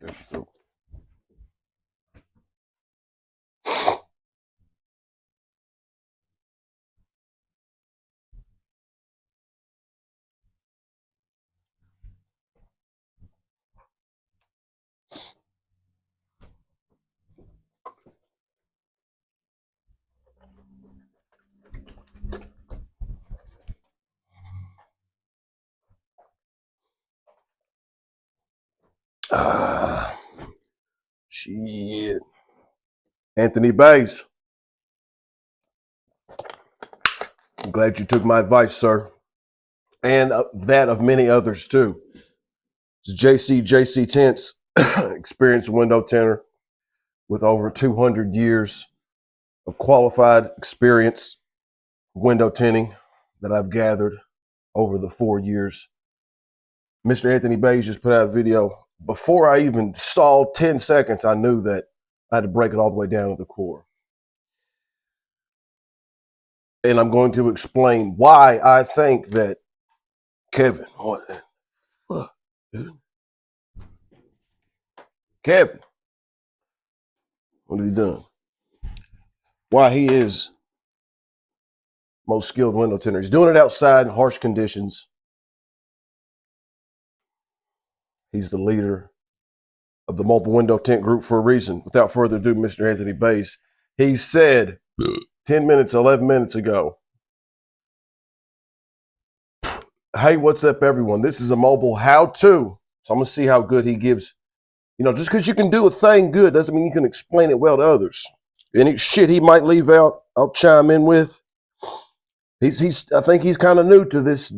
There we go. Shit. Anthony Baez. I'm glad you took my advice, sir. And that of many others, too. It's JC Tint's experienced window tinter with over 200 years of qualified experience window tinting that I've gathered over the 4 years. Mr. Anthony Baez just put out a video. Before I even saw 10 seconds, I knew that I had to break it all the way down to the core. And I'm going to explain why I think that Kevin, what the fuck, dude? Kevin, what have you done? Why he is most skilled window tinter. He's doing it outside in harsh conditions. He's the leader of the mobile window tint group for a reason. Without further ado, Mr. Anthony Baez. He said 10 minutes, 11 minutes ago, hey, what's up, everyone? This is a mobile how-to. So I'm going to see how good he gives. You know, just because you can do a thing good doesn't mean you can explain it well to others. Any shit he might leave out, I'll chime in with. I think he's kind of new to this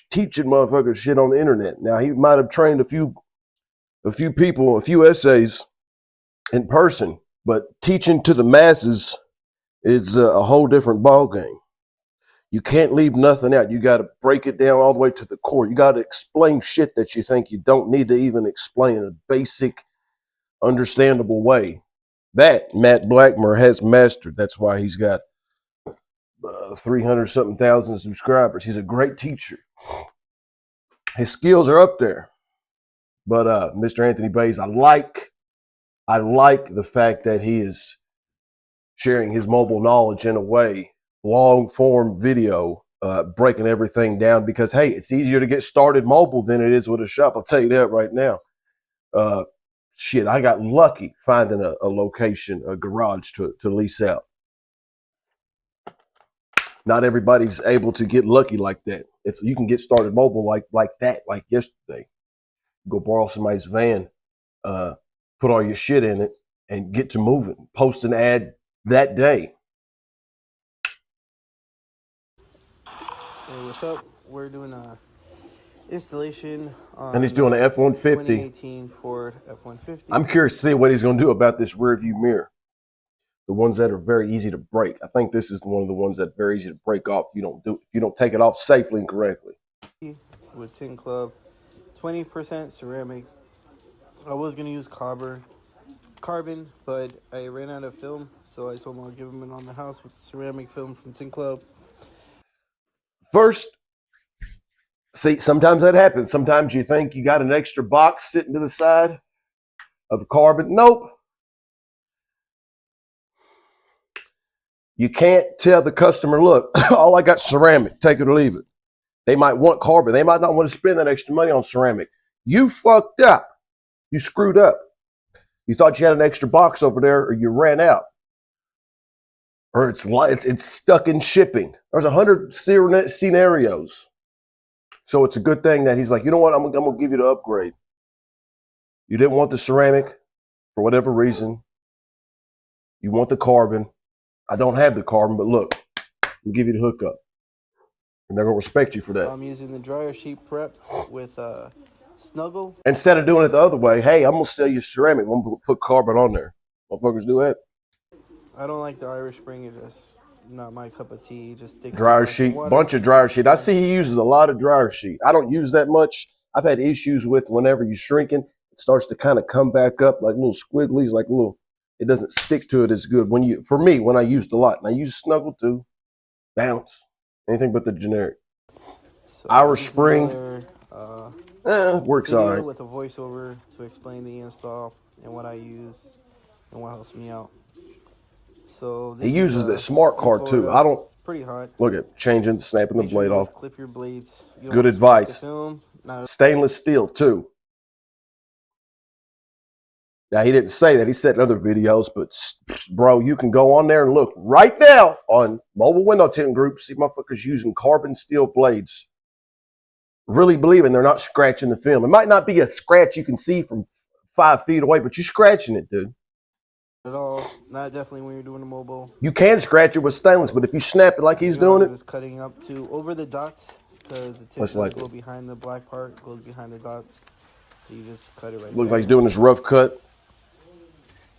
teaching motherfucker shit on the internet. Now, he might have trained a few people, a few essays in person, but teaching to the masses is a whole different ballgame. You can't leave nothing out. You got to break it down all the way to the core. You got to explain shit that you think you don't need to even explain in a basic, understandable way. That Matt Blackmer has mastered. That's why he's got 300-something thousand subscribers. He's a great teacher. His skills are up there. But Mr. Anthony Baez, I like the fact that he is sharing his mobile knowledge in a way, long form video, breaking everything down, because hey, it's easier to get started mobile than it is with a shop. I'll tell you that right now. Shit, I got lucky finding a location, a garage to lease out. Not everybody's able to get lucky like that. You can get started mobile like that, like yesterday. Go borrow somebody's van, put all your shit in it, and get to moving. Post an ad that day. Hey, what's up? We're doing a installation on And he's doing an F-150. 2018 Ford F-150. I'm curious to see what he's going to do about this rear view mirror. The ones that are very easy to break. I think this is one of the ones that are very easy to break off if you don't take it off safely and correctly. With Tint Club, 20% ceramic. I was going to use carbon, but I ran out of film, so I told him I'll give him it on the house with the ceramic film from Tint Club. First, see, sometimes that happens. Sometimes you think you got an extra box sitting to the side of carbon. Nope. You can't tell the customer, look, all I got ceramic, take it or leave it. They might want carbon. They might not want to spend that extra money on ceramic. You fucked up. You screwed up. You thought you had an extra box over there, or you ran out. Or it's stuck in shipping. There's 100 scenarios. So it's a good thing that he's like, you know what, I'm going to give you the upgrade. You didn't want the ceramic for whatever reason. You want the carbon. I don't have the carbon, but look, we'll give you the hookup. And they're going to respect you for that. I'm using the dryer sheet prep with Snuggle. Instead of doing it the other way, hey, I'm going to sell you ceramic. I'm going to put carbon on there. Motherfuckers do that. I don't like the Irish Spring. It's just not my cup of tea. Just stick dryer sheet, bunch of dryer sheet. I see he uses a lot of dryer sheet. I don't use that much. I've had issues with whenever you're shrinking, it starts to kind of come back up like little squigglies, like little, it doesn't stick to it as good. For me, when I used a lot, and I use Snuggle too, bounce, anything but the generic. So Irish Spring. Works video all right. with a voiceover to explain the install and what I use and what helps me out. So He this is uses that smart in card too. Florida. I don't It's pretty hot. look at changing, snapping the Make sure blade you always off. clip your blades. You don't Good want to scratch the advice. film. Stainless steel too. Now he didn't say that. He said in other videos, but bro, you can go on there and look right now on mobile window tint group. See motherfuckers using carbon steel blades. Really believing they're not scratching the film. It might not be a scratch you can see from 5 feet away, but you're scratching it, dude. At all. Not definitely when you're doing a mobile. You can scratch it with stainless, but if you snap it like he's doing it, just cutting up to over the dots because the tip doesn't go behind the black part. It goes behind the dots. So you just cut it right looks there. like he's doing this rough cut.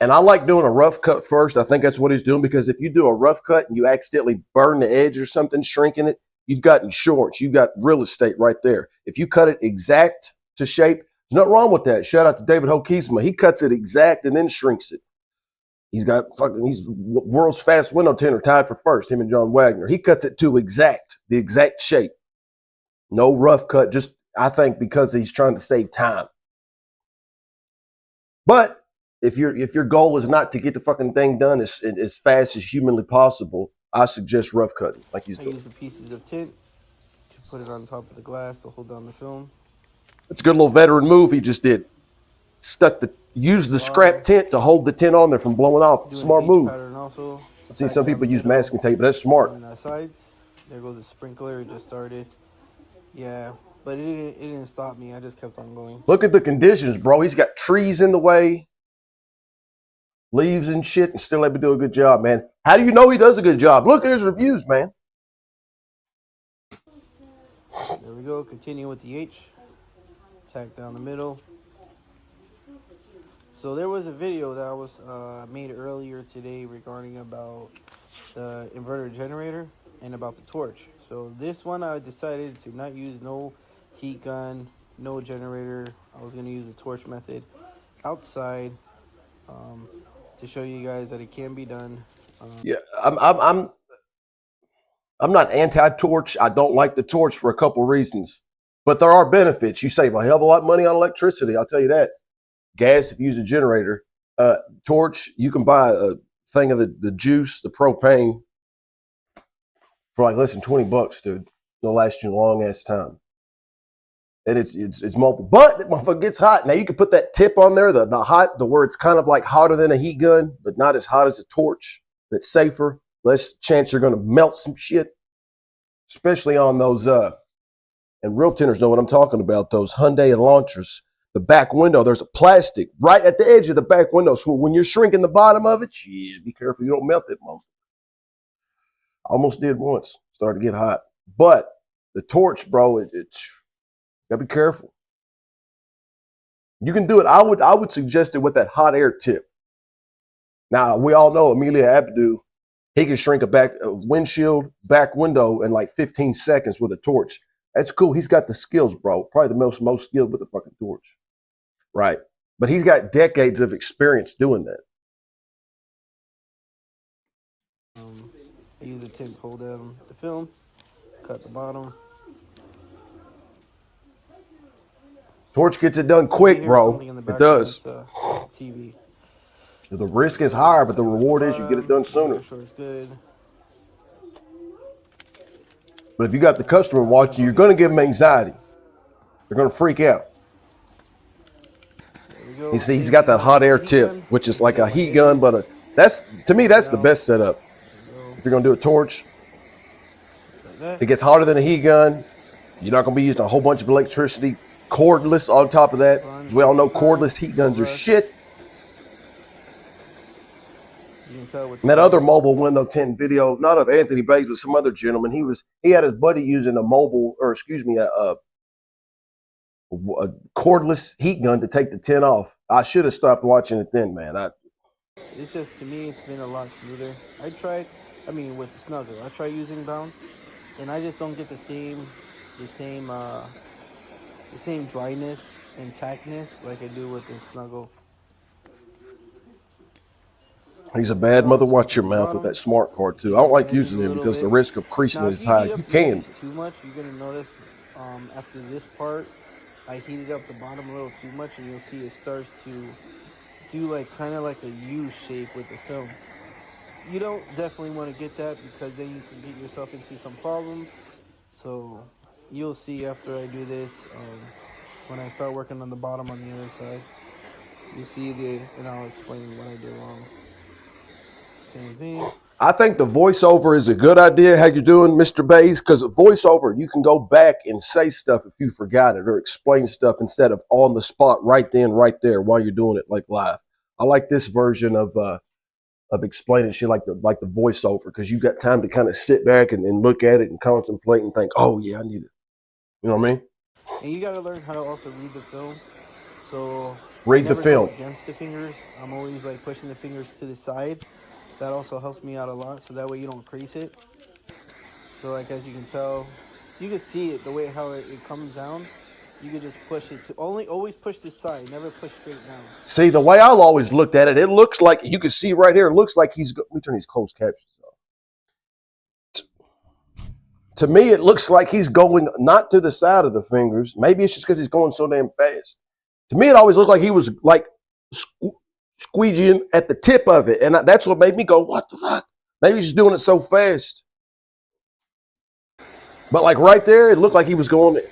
And I like doing a rough cut first. I think that's what he's doing, because if you do a rough cut and you accidentally burn the edge or something, shrinking it, you've got insurance. You've got real estate right there. If you cut it exact to shape, there's nothing wrong with that. Shout out to David Hokeisma. He cuts it exact and then shrinks it. He's world's fastest window tinter, tied for first, him and John Wagner. He cuts it to the exact shape. No rough cut, just I think because he's trying to save time. But if your goal is not to get the fucking thing done as fast as humanly possible, I suggest rough cutting, like he's doing. I use the pieces of tint to put it on top of the glass to hold down the film. It's a good little veteran move he just did. Used the scrap tint to hold the tint on there from blowing off. Smart move. I've seen some people use masking tape, but that's smart. On the sides, there goes the sprinkler. It just started. Yeah, but it didn't stop me. I just kept on going. Look at the conditions, bro. He's got trees in the way, leaves and shit, and still able to do a good job, man. How do you know he does a good job? Look at his reviews, man. There we go. Continue with the H. Tack down the middle. So there was a video that was made earlier today regarding about the inverter generator and about the torch. So this one I decided to not use no heat gun, no generator. I was going to use the torch method outside to show you guys that it can be done. Yeah, I'm not anti-torch. I don't like the torch for a couple reasons, but there are benefits. You save a hell of a lot of money on electricity. I'll tell you that. Gas, if you use a generator. Torch, you can buy a thing of the juice, the propane, for like less than $20, dude. It'll last you a long ass time. And it's mobile, but that motherfucker gets hot. Now you can put that tip on there, the where it's kind of like hotter than a heat gun, but not as hot as a torch. It's safer, less chance you're gonna melt some shit, especially on those. And real tinters know what I'm talking about. Those Hyundai Elantras. The back window, there's a plastic right at the edge of the back window. So when you're shrinking the bottom of it, be careful you don't melt it, motherfucker. Almost did once. Started to get hot. But the torch, bro, it's gotta be careful. You can do it. I would suggest it with that hot air tip. Now we all know Amelia Abdu, he can shrink a windshield, back window in like 15 seconds with a torch. That's cool. He's got the skills, bro. Probably the most skilled with the fucking torch. Right. But he's got decades of experience doing that. I use a tint to hold down the film, cut the bottom. Torch gets it done quick, bro. It does. TV. The risk is higher, but the reward is you get it done sooner. Sure it's good. But if you got the customer watching, you're going to give them anxiety. They're going to freak out. You see, he's got that hot air tip, which is like a heat gun, but to me, that's the best setup. If you're going to do a torch, it gets hotter than a heat gun. You're not going to be using a whole bunch of electricity. Cordless on top of that. As we all know, cordless heat guns are shit. And that other mobile window tint video, not of Anthony Baez, but some other gentleman, he had his buddy using a cordless heat gun to take the tint off. I should have stopped watching it then, man. It's just, to me, it's been a lot smoother. With the Snuggle, I tried using Bounce, and I just don't get the same dryness and tackness like I do with the Snuggle. He's a bad mother. Watch your mouth with that smart card too. I don't like using him because the risk of creasing is high. You can. Too much, you're gonna notice after this part, I heated up the bottom a little too much, and you'll see it starts to do like kind of like a U shape with the film. You don't definitely want to get that because then you can get yourself into some problems. So you'll see after I do this, when I start working on the bottom on the other side, you see and I'll explain what I did wrong. Same thing. I think the voiceover is a good idea. How you doing, Mr. Baez? Because a voiceover, you can go back and say stuff if you forgot it or explain stuff instead of on the spot right then, right there while you're doing it like live. I like this version of explaining shit like the voiceover because you got time to kind of sit back and look at it and contemplate and think, oh yeah, I need it. You know what I mean? And you got to learn how to also read the film. So I Read the never go film. against the fingers. I'm always like pushing the fingers to the side. That also helps me out a lot. So that way you don't crease it. So like as you can tell, you can see it the way how it comes down. You can just push it to always push this side. Never push straight down. See, the way I'll always looked at it, it looks like you can see right here. It looks like let me turn these closed captions off. To me, it looks like he's going not to the side of the fingers. Maybe it's just because he's going so damn fast. To me, it always looked like he was like squeegeeing at the tip of it. And that's what made me go, what the fuck? Maybe he's just doing it so fast. But like right there, it looked like he was going there.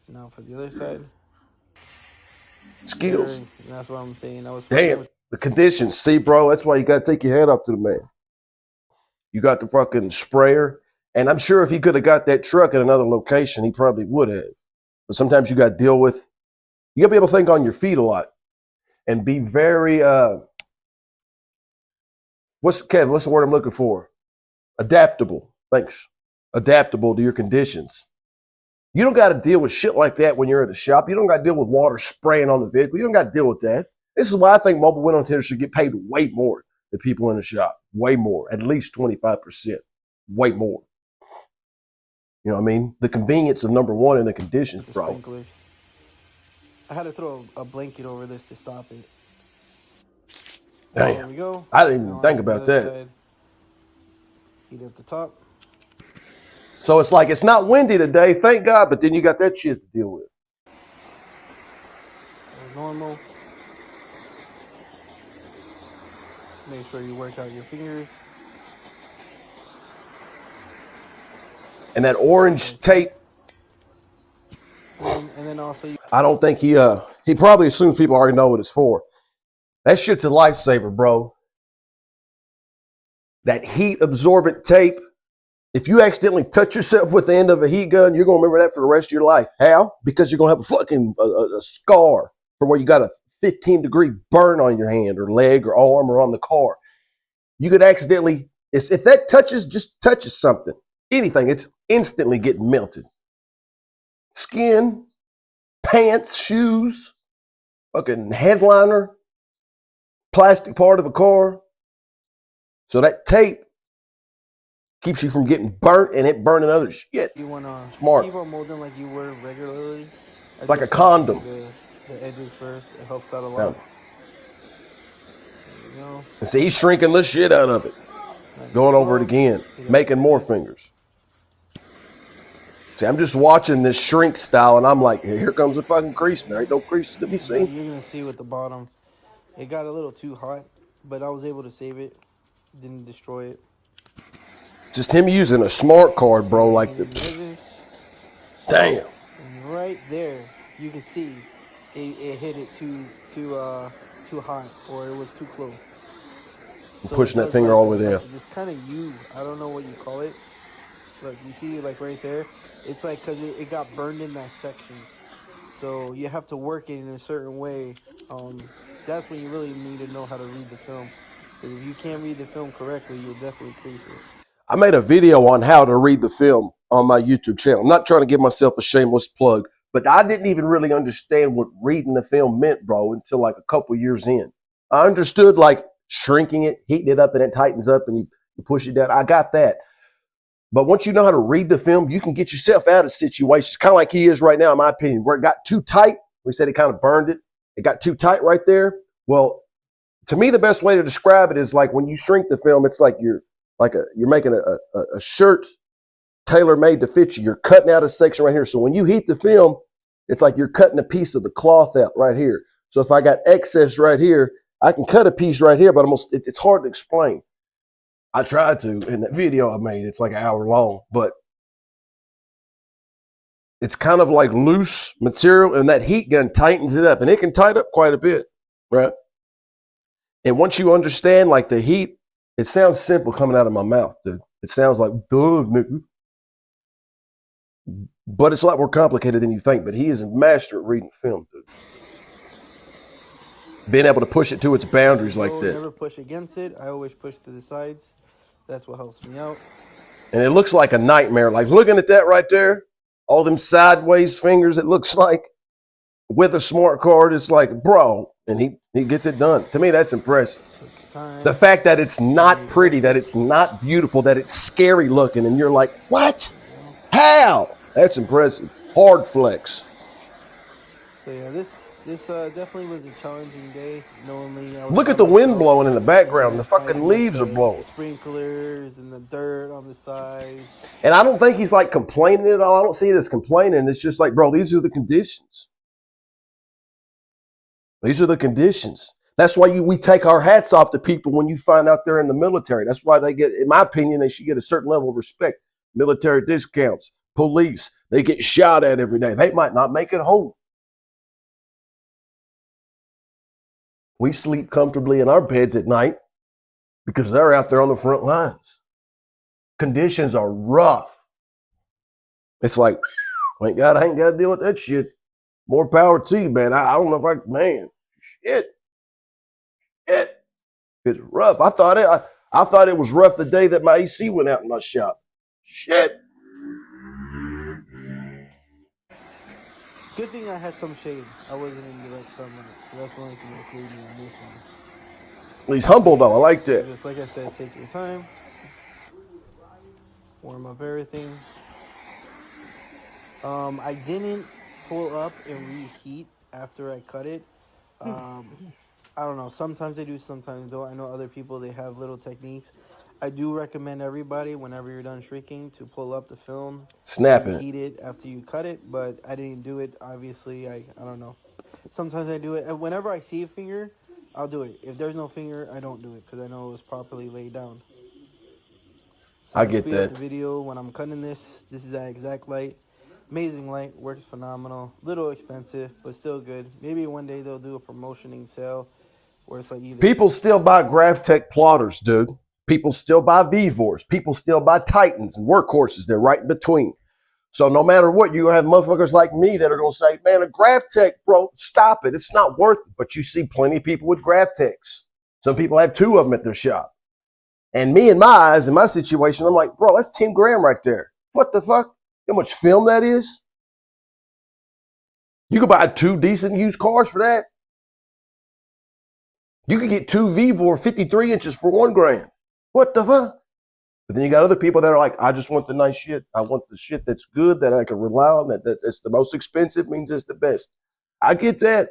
Now for the other side. Skills. That's what I'm saying. I was damn the conditions. See, bro, that's why you got to take your head up to the man. You got the fucking sprayer. And I'm sure if he could have got that truck at another location, he probably would have. But sometimes you got to deal with, you got to be able to think on your feet a lot and be very, what's the word I'm looking for? Adaptable. Thanks. Adaptable to your conditions. You don't got to deal with shit like that when you're at a shop. You don't got to deal with water spraying on the vehicle. You don't got to deal with that. This is why I think mobile window tinters should get paid way more than people in the shop. Way more. At least 25%. Way more. You know what I mean? The convenience of number one and the conditions, bro. Sprinklers. I had to throw a blanket over this to stop it. Damn. There we go. I didn't even think about that. Side. Heat at the top. So it's like it's not windy today, thank God, but then you got that shit to deal with. Normal. Make sure you work out your fingers. And that orange tape. And then also I don't think he probably assumes people already know what it's for. That shit's a lifesaver, bro. That heat absorbent tape. If you accidentally touch yourself with the end of a heat gun, you're going to remember that for the rest of your life. How? Because you're going to have a fucking a scar from where you got a 15-degree burn on your hand or leg or arm or on the car. You could accidentally, if that just touches something, anything, it's instantly getting melted. Skin, pants, shoes, fucking headliner, plastic part of a car. So that tape keeps you from getting burnt and it burning other shit. You want to smart. keep on molding like you were regularly. It's like a condom. The edges first. It helps out a lot. Yeah. There you go. And see, he's shrinking the shit out of it. Going over it again. Making more fingers. See, I'm just watching this shrink style and I'm like, here comes a fucking crease. There ain't no crease to be seen. You're going to see with the bottom. It got a little too hot, but I was able to save it. Didn't destroy it. Just him using a smart card, bro, like the damn. And right there, you can see it hit it too hot, or it was too close. So pushing that finger all the way there. This kind of I don't know what you call it. Look, you see, like right there, it's like because it got burned in that section. So you have to work it in a certain way. That's when you really need to know how to read the film. Because if you can't read the film correctly, you'll definitely crease it. I made a video on how to read the film on my YouTube channel. I'm not trying to give myself a shameless plug, but I didn't even really understand what reading the film meant, bro, until like a couple years in. I understood like shrinking it, heating it up, and it tightens up and you push it down. I got that. But once you know how to read the film, you can get yourself out of situations, kind of like he is right now, in my opinion, where it got too tight. We said it kind of burned it. It got too tight right there. Well, to me, the best way to describe it is like when you shrink the film, it's like you're making a shirt tailor-made to fit you. You're cutting out a section right here. So when you heat the film, it's like you're cutting a piece of the cloth out right here. So if I got excess right here, I can cut a piece right here, but it's hard to explain. I tried to in that video I made. It's like an hour long, but it's kind of like loose material, and that heat gun tightens it up, and it can tighten up quite a bit, right? And once you understand like the heat, it sounds simple coming out of my mouth, dude. It sounds like, duh, nigga. But it's a lot more complicated than you think. But he is a master at reading film, dude. Being able to push it to its boundaries like that. Never push against it. I always push to the sides. That's what helps me out. And it looks like a nightmare. Like looking at that right there, all them sideways fingers, it looks like with a smart card, it's like, bro, and he gets it done. To me, that's impressive. The fact that it's not pretty, that it's not beautiful, that it's scary looking, and you're like, what? How? That's impressive. Hard flex. So yeah, this definitely was a challenging day. Look at the wind blowing in the background. The fucking leaves are blowing. Sprinklers and the dirt on the sides. And I don't think he's like complaining at all. I don't see it as complaining. It's just like, bro, these are the conditions. These are the conditions. That's why we take our hats off to people when you find out they're in the military. That's why they get, in my opinion, they should get a certain level of respect. Military discounts, police, they get shot at every day. They might not make it home. We sleep comfortably in our beds at night because they're out there on the front lines. Conditions are rough. It's like, thank God I ain't got to deal with that shit. More power to you, man. I don't know if shit. It's rough. I thought it was rough the day that my AC went out in my shop. Shit. Good thing I had some shade. I wasn't in direct sunlight, so that's the only thing that saved me on this one. He's humble though. I like that. Just like I said, take your time. Warm up everything. I didn't pull up and reheat after I cut it. I don't know. Sometimes they do, sometimes they don't. I know other people, they have little techniques. I do recommend everybody, whenever you're done shrinking, to pull up the film. Snap it. Heat it after you cut it, but I didn't do it, obviously. I don't know. Sometimes I do it. Whenever I see a finger, I'll do it. If there's no finger, I don't do it because I know it was properly laid down. So I get that. The video when I'm cutting this is that exact light. Amazing light, works phenomenal. Little expensive, but still good. Maybe one day they'll do a promotioning sale where it's like either. People still buy GrafTech plotters, dude. People still buy Vivors. People still buy Titans and workhorses. They're right in between. So no matter what, you're going to have motherfuckers like me that are going to say, man, a GrafTech, bro, stop it. It's not worth it. But you see plenty of people with GrafTechs. Some people have 2 of them at their shop. And me, in my eyes, in my situation, I'm like, bro, that's 10 grand right there. What the fuck? How much film that is? You could buy 2 decent used cars for that. You could get 2 Vivor 53 inches for 1 grand. What the fuck? But then you got other people that are like, I just want the nice shit. I want the shit that's good, that I can rely on, that's the most expensive, means it's the best. I get that.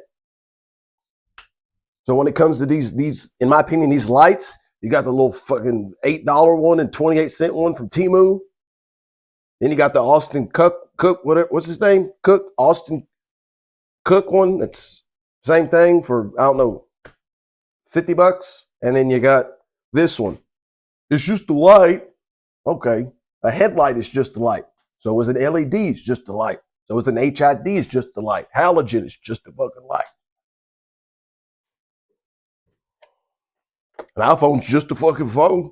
So when it comes to these, in my opinion, these lights, you got the little fucking $8 one and 28-cent one from Temu. Then you got the Austin Cook, whatever, what's his name? Austin Cook one. That's same thing for, I don't know, $50. And then you got this one. It's just the light. Okay. A headlight is just the light. So is an LED, it's just the light. So is an HID, it's just the light. Halogen is just the fucking light. An iPhone's just a fucking phone.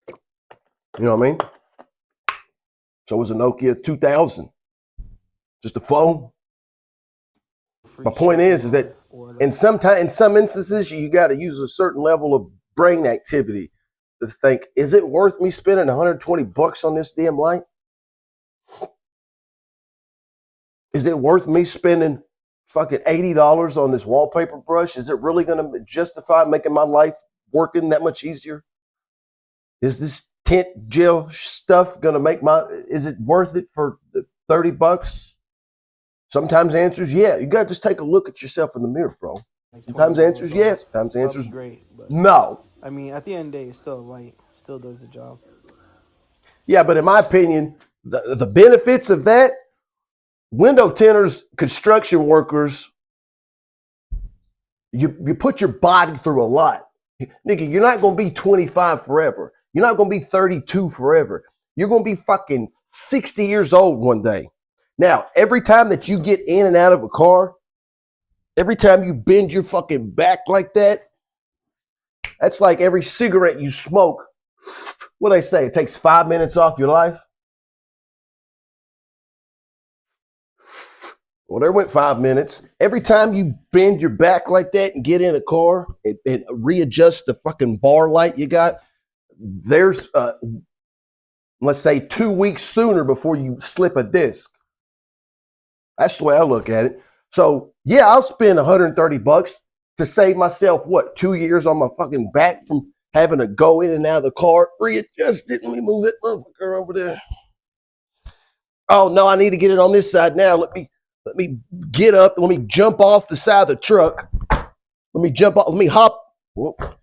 You know what I mean? So is a Nokia 2000. Just a phone. My point is that in some instances, you got to use a certain level of brain activity to think, is it worth me spending $120 on this damn light? Is it worth me spending fucking $80 on this wallpaper brush? Is it really going to justify making my life working that much easier? Is this tint gel stuff going to make is it worth it for $30? Sometimes the answer is yeah. You got to just take a look at yourself in the mirror, bro. Sometimes the answer is yes. Sometimes the answer is great. But no. I mean, at the end of the day, it's still light. Still does the job. Yeah, but in my opinion, the benefits of that, window tinters, construction workers, you put your body through a lot. Nigga, you're not going to be 25 forever. You're not going to be 32 forever. You're going to be fucking 60 years old one day. Now, every time that you get in and out of a car, every time you bend your fucking back like that, that's like every cigarette you smoke. What do they say? It takes 5 minutes off your life. Well, there went 5 minutes. Every time you bend your back like that and get in a car and readjust the fucking bar light you got, there's, let's say, 2 weeks sooner before you slip a disc. That's the way I look at it. So, yeah, I'll spend $130 to save myself, 2 years on my fucking back from having to go in and out of the car, readjust it. Let me move that motherfucker over there. Oh, no, I need to get it on this side now. Let me get up. Let me jump off the side of the truck. Let me jump off. Let me hop. Whoop.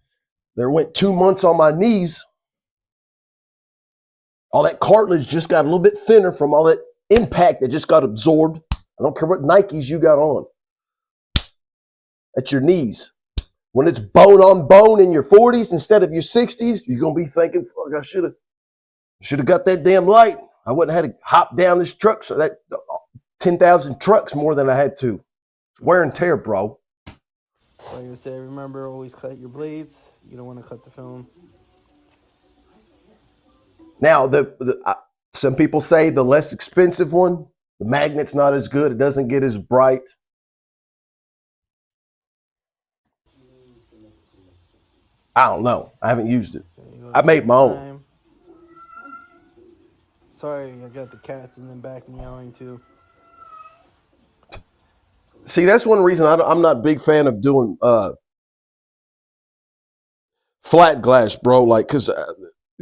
There went 2 months on my knees. All that cartilage just got a little bit thinner from all that impact that just got absorbed. I don't care what Nikes you got on. At your knees. When it's bone on bone in your 40s instead of your 60s, you're going to be thinking, fuck, I should have got that damn light. I wouldn't have had to hop down this truck, so that 10,000 trucks more than I had to. It's wear and tear, bro. Like I said, remember, always cut your blades. You don't want to cut the film. Now, some people say the less expensive one, the magnet's not as good. It doesn't get as bright. I don't know. I haven't used it. I made my own. Sorry, I got the cats in the back meowing too. See, that's one reason I'm not a big fan of doing flat glass, bro. Like, because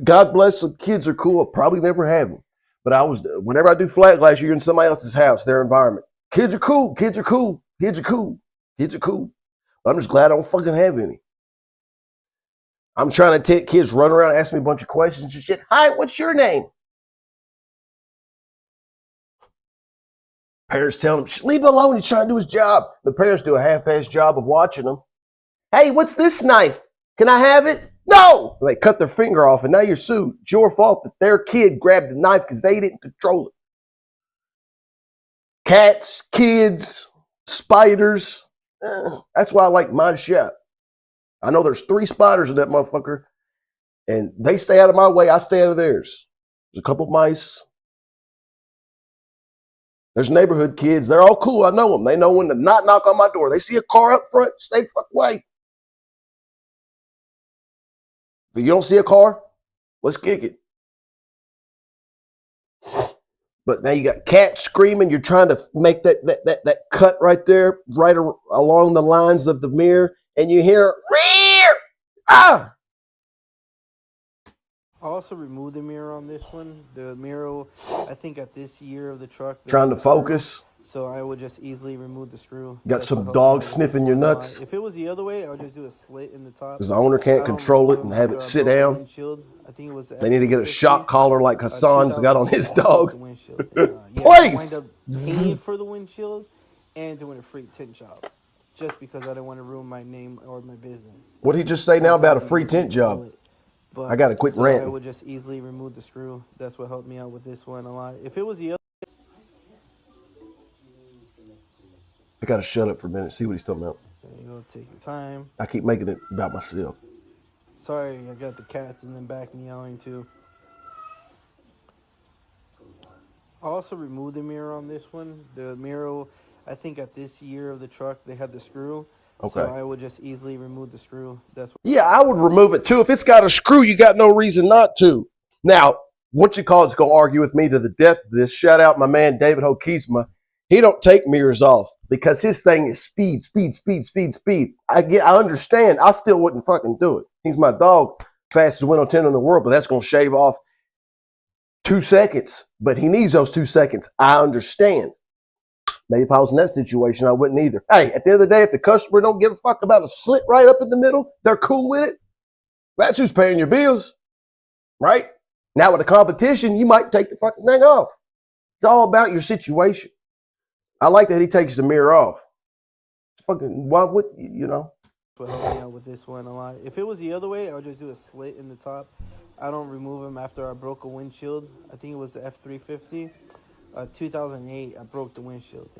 God bless them, kids are cool. I probably never have them. But whenever I do flat glass, you're in somebody else's house, their environment. Kids are cool. Kids are cool. Kids are cool. Kids are cool. But I'm just glad I don't fucking have any. I'm trying to take kids run around, ask me a bunch of questions and shit. Hi, what's your name? Parents tell him, leave him alone. He's trying to do his job. The parents do a half-assed job of watching them. Hey, what's this knife? Can I have it? No! They cut their finger off, and now you're sued. It's your fault that their kid grabbed the knife because they didn't control it. Cats, kids, spiders. That's why I like my shop. I know there's 3 spiders in that motherfucker, and they stay out of my way. I stay out of theirs. There's a couple mice. There's neighborhood kids. They're all cool. I know them. They know when to not knock on my door. They see a car up front, stay the fuck away. If you don't see a car, let's kick it. But now you got cats screaming. You're trying to make that cut right there, right along the lines of the mirror, and you hear, rear! Ah! I also removed the mirror on this one. The mirror, I think at this year of the truck. Trying to focus. So I would just easily remove the screw. Got some dogs sniffing your nuts. If it was the other way, I would just do a slit in the top. Because the owner can't control it and have it sit down. They need to get a shock collar like Hassan's got on his dog. Please! I wind up paying for the windshield and doing a free tint job. Just because I didn't want to ruin my name or my business. What did he just say now about a free tint job? But, I got to quit ranting. I would just easily remove the screw. That's what helped me out with this one a lot. If it was the other... I got to shut up for a minute, see what he's talking about. There you go, take your time. I keep making it about myself. Sorry, I got the cats in the back meowing too. I also removed the mirror on this one. The mirror, I think at this year of the truck, they had the screw. Okay. So I would just easily remove the screw. Yeah, I would remove it too. If it's got a screw, you got no reason not to. Now, what you call it's going to argue with me to the death of this. Shout out my man, David Hokisma. He don't take mirrors off because his thing is speed, speed, speed, speed, speed. I understand. I still wouldn't fucking do it. He's my dog, fastest window tint in the world, but that's going to shave off 2 seconds. But he needs those 2 seconds. I understand. Maybe if I was in that situation, I wouldn't either. Hey, at the end of the day, if the customer don't give a fuck about a slit right up in the middle, they're cool with it. That's who's paying your bills, right? Now with the competition, you might take the fucking thing off. It's all about your situation. I like that he takes the mirror off. It's fucking, why would, you know? Will help me out with this one a lot. If it was the other way, I would just do a slit in the top. I don't remove them after I broke a windshield. I think it was the F350. 2008, I broke the windshield.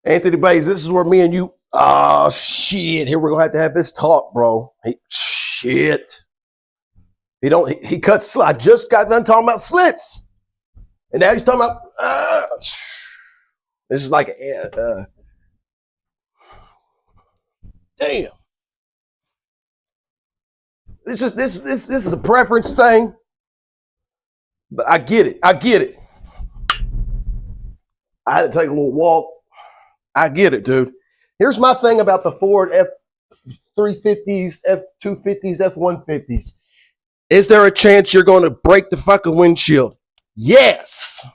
Anthony Baez, this is where me and you, oh shit, here we're gonna have to have this talk, bro. Shit. He cuts, I just got done talking about slits. And now he's talking about, this is like, damn. This is a preference thing. But I get it. I had to take a little walk. I get it, dude. Here's my thing about the Ford F350s, F250s, F150s. Is there a chance you're going to break the fucking windshield? Yes.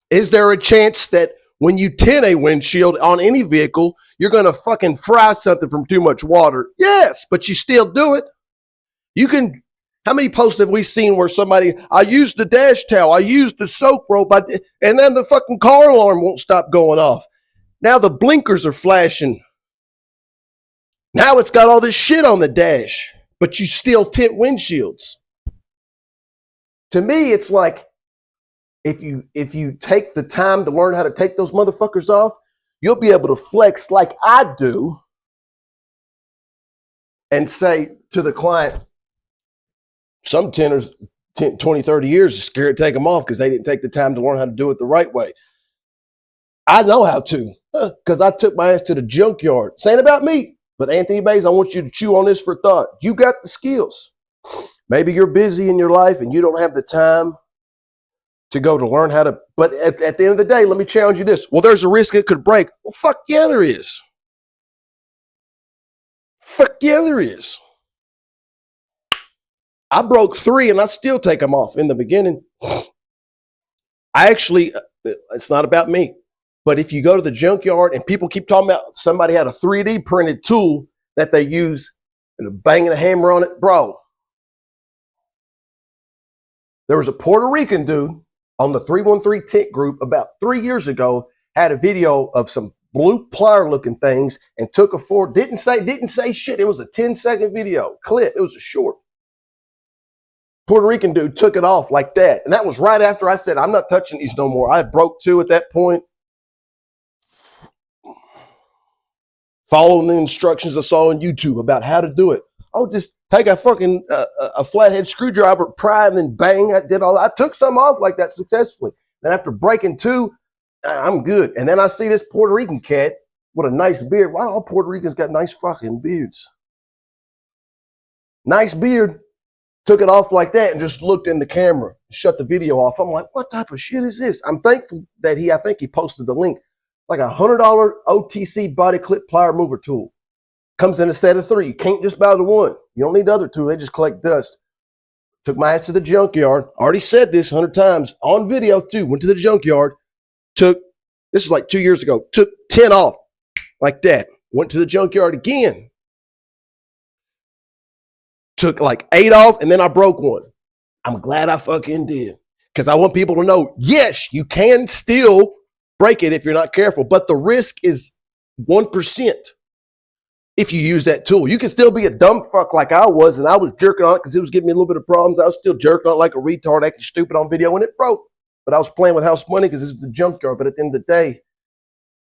Is there a chance that when you tint a windshield on any vehicle, you're going to fucking fry something from too much water? Yes, but you still do it. You can, how many posts have we seen where somebody, I used the dash towel, I used the soap rope, and then the fucking car alarm won't stop going off. Now the blinkers are flashing. Now it's got all this shit on the dash, but you still tint windshields. To me, it's like, if you take the time to learn how to take those motherfuckers off, you'll be able to flex like I do and say to the client, some tinters, 10, 20, 30 years, are scared to take them off because they didn't take the time to learn how to do it the right way. I know how to, because I took my ass to the junkyard. This ain't about me, but Anthony Baez, I want you to chew on this for thought. You got the skills. Maybe you're busy in your life and you don't have the time to go to learn how to, but at the end of the day, let me challenge you this. Well, there's a risk it could break. Well, fuck yeah, there is. Fuck yeah, there is. I broke 3 and I still take them off in the beginning. I actually, it's not about me, but if you go to the junkyard and people keep talking about somebody had a 3D printed tool that they use and banging a hammer on it, bro. There was a Puerto Rican dude on the 313 Tint group about 3 years ago, had a video of some blue plier looking things and took a Ford, didn't say shit. It was a 10-second video clip. It was a short. Puerto Rican dude took it off like that. And that was right after I said, I'm not touching these no more. I broke 2 at that point. Following the instructions I saw on YouTube about how to do it. Oh, just take a fucking a flathead screwdriver, pry, and then bang. I did all that. I took some off like that successfully. Then after breaking 2, I'm good. And then I see this Puerto Rican cat with a nice beard. Why all Puerto Ricans got nice fucking beards? Nice beard. Took it off like that and just looked in the camera, shut the video off. I'm like, what type of shit is this? I'm thankful that I think he posted the link. Like $100 OTC body clip plier mover tool. Comes in a set of 3. You can't just buy the one. You don't need the other 2. They just collect dust. Took my ass to the junkyard. Already said this 100 times on video too. Went to the junkyard. This was like 2 years ago. Took 10 off like that. Went to the junkyard again. Took like 8 off and then I broke 1. I'm glad I fucking did. Because I want people to know, yes, you can still break it if you're not careful. But the risk is 1%. If you use that tool, you can still be a dumb fuck like I was, and I was jerking on it because it was giving me a little bit of problems. I was still jerking on it like a retard, acting stupid on video, and it broke. But I was playing with house money because this is the junkyard. But at the end of the day,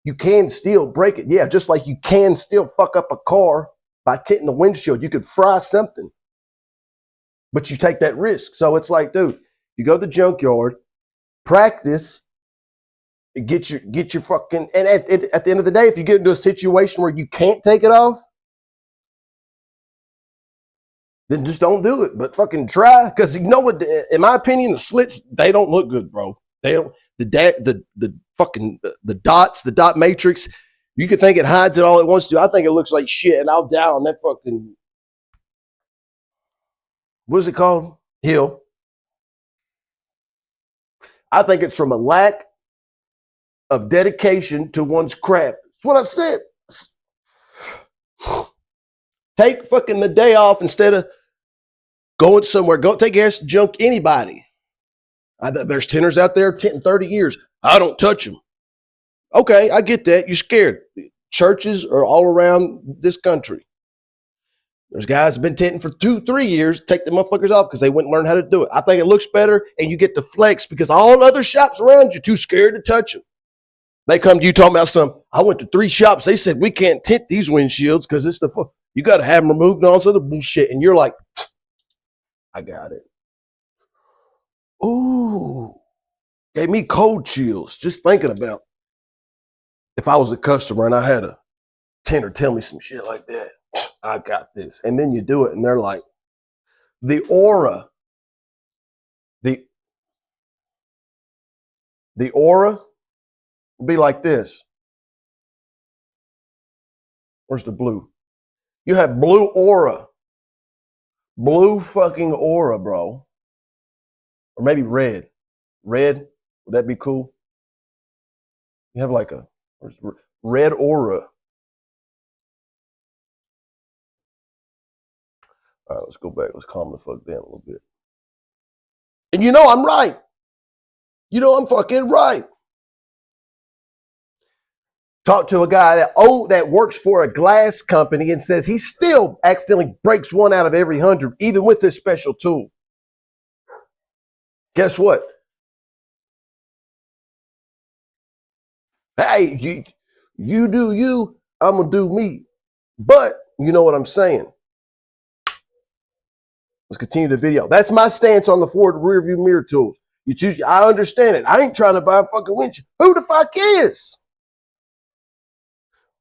you can still break it. Yeah, just like you can still fuck up a car by tinting the windshield. You could fry something, but you take that risk. So it's like, dude, you go to the junkyard, practice, get your fucking, and at the end of the day, if you get into a situation where you can't take it off, then just don't do it. But fucking try, because you know what? In my opinion, the slits, they don't look good, bro. They don't. The fucking the dots, the dot matrix. You can think it hides it all it wants to. I think it looks like shit, and I'll down that fucking, what is it called? Hill. I think it's from a lack of dedication to one's craft. That's what I've said. Take fucking the day off instead of Going somewhere, go take your ass to junk anybody. There's tinters out there tinting 30 years. I don't touch them. Okay, I get that. You're scared. Churches are all around this country. There's guys that have been tinting for 2-3 years. Take the motherfuckers off because they wouldn't learn how to do it. I think it looks better and you get to flex because all other shops around you too scared to touch them. They come to you talking about some. I went to 3 shops. They said we can't tint these windshields because it's you got to have them removed and all this other bullshit. And you're like, I got it. Ooh, gave me cold chills just thinking about if I was a customer and I had a tinter tell me some shit like that. I got this. And then you do it and they're like, the aura, the aura will be like this. Where's the blue? You have blue aura. Blue fucking aura, bro. Or maybe red. Red, would that be cool? You have like a red aura. All right, let's go back. Let's calm the fuck down a little bit. And you know I'm right. You know I'm fucking right. Talk to a guy that works for a glass company and says he still accidentally breaks 1 out of every 100, even with this special tool. Guess what? Hey, you do you, I'm going to do me. But you know what I'm saying. Let's continue the video. That's my stance on the Ford rear view mirror tools. You choose. I understand it. I ain't trying to buy a fucking windshield. Who the fuck is?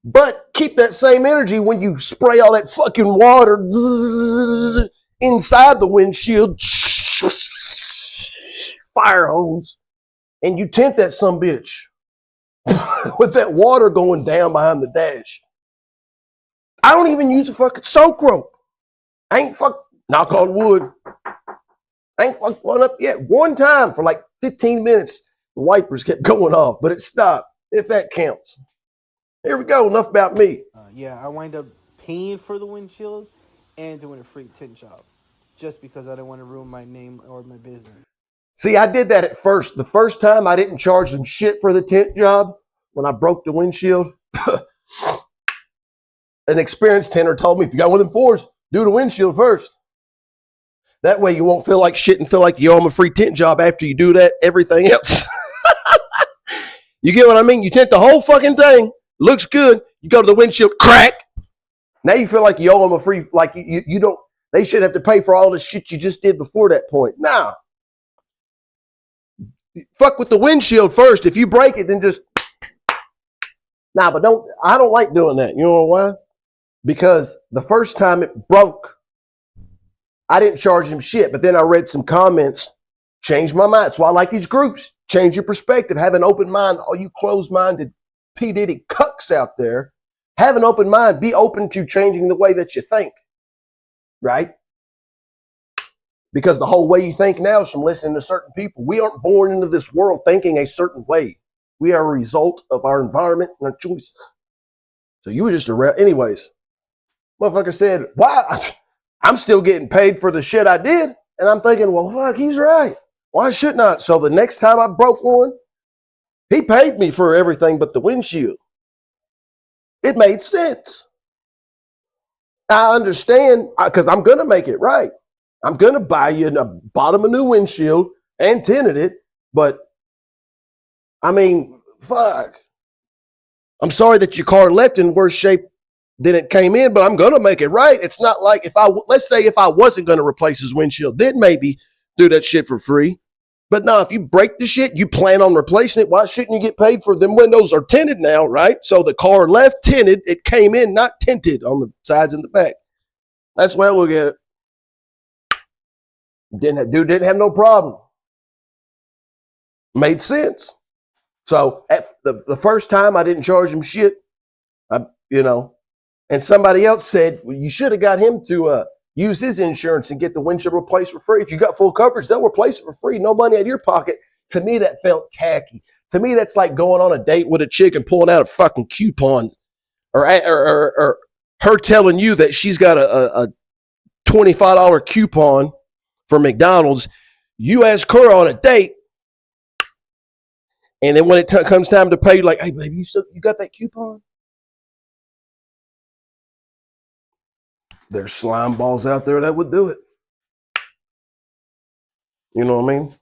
But keep that same energy when you spray all that fucking water inside the windshield, fire hose, and you tint that sumbitch with that water going down behind the dash. I don't even use a fucking soak rope. I ain't knock on wood. I ain't fucked one up yet. One time for like 15 minutes, the wipers kept going off, but it stopped, if that counts. Here we go. Enough about me. Yeah, I wind up paying for the windshield and doing a free tint job just because I didn't want to ruin my name or my business. See, I did that at first. The first time I didn't charge them shit for the tint job when I broke the windshield. An experienced tinter told me, if you got one of them fours, do the windshield first. That way you won't feel like shit and feel like you owe them a free tint job after you do that, everything else. You get what I mean? You tint the whole fucking thing. Looks good. You go to the windshield, crack. Now you feel like you owe them a free, like you don't, they should have to pay for all the shit you just did before that point. Nah. Fuck with the windshield first. If you break it, then just, nah, but I don't like doing that. You know why? Because the first time it broke, I didn't charge him shit, but then I read some comments, changed my mind. That's why I like these groups. Change your perspective. Have an open mind. All you closed-minded P. Diddy cucks out there, have an open mind. Be open to changing the way that you think, right? Because the whole way you think now is from listening to certain people. We aren't born into this world thinking a certain way. We are a result of our environment and our choices. So you were just around. Anyways, motherfucker said, why? I'm still getting paid for the shit I did. And I'm thinking, well, fuck, he's right. Why shouldn't I? So the next time I broke one, he paid me for everything but the windshield. It made sense. I understand because I'm going to make it right. I'm going to buy you bottom a new windshield and tinted it. But, I mean, fuck. I'm sorry that your car left in worse shape than it came in, but I'm going to make it right. It's not like let's say if I wasn't going to replace his windshield, then maybe do that shit for free. But no, if you break the shit, you plan on replacing it, why shouldn't you get paid for them? Windows are tinted now, right? So the car left tinted, it came in not tinted on the sides and the back. That's the way I look at it. Dude didn't have no problem. Made sense. So at the first time I didn't charge him shit, and somebody else said, well, you should have got him to use his insurance and get the windshield replaced for free. If you got full coverage, they'll replace it for free. No money out of your pocket. To me, that felt tacky. To me, that's like going on a date with a chick and pulling out a fucking coupon, or her telling you that she's got a $25 coupon for McDonald's. You ask her on a date, and then when it comes time to pay, like, hey, baby, you got that coupon? There's slime balls out there that would do it. You know what I mean?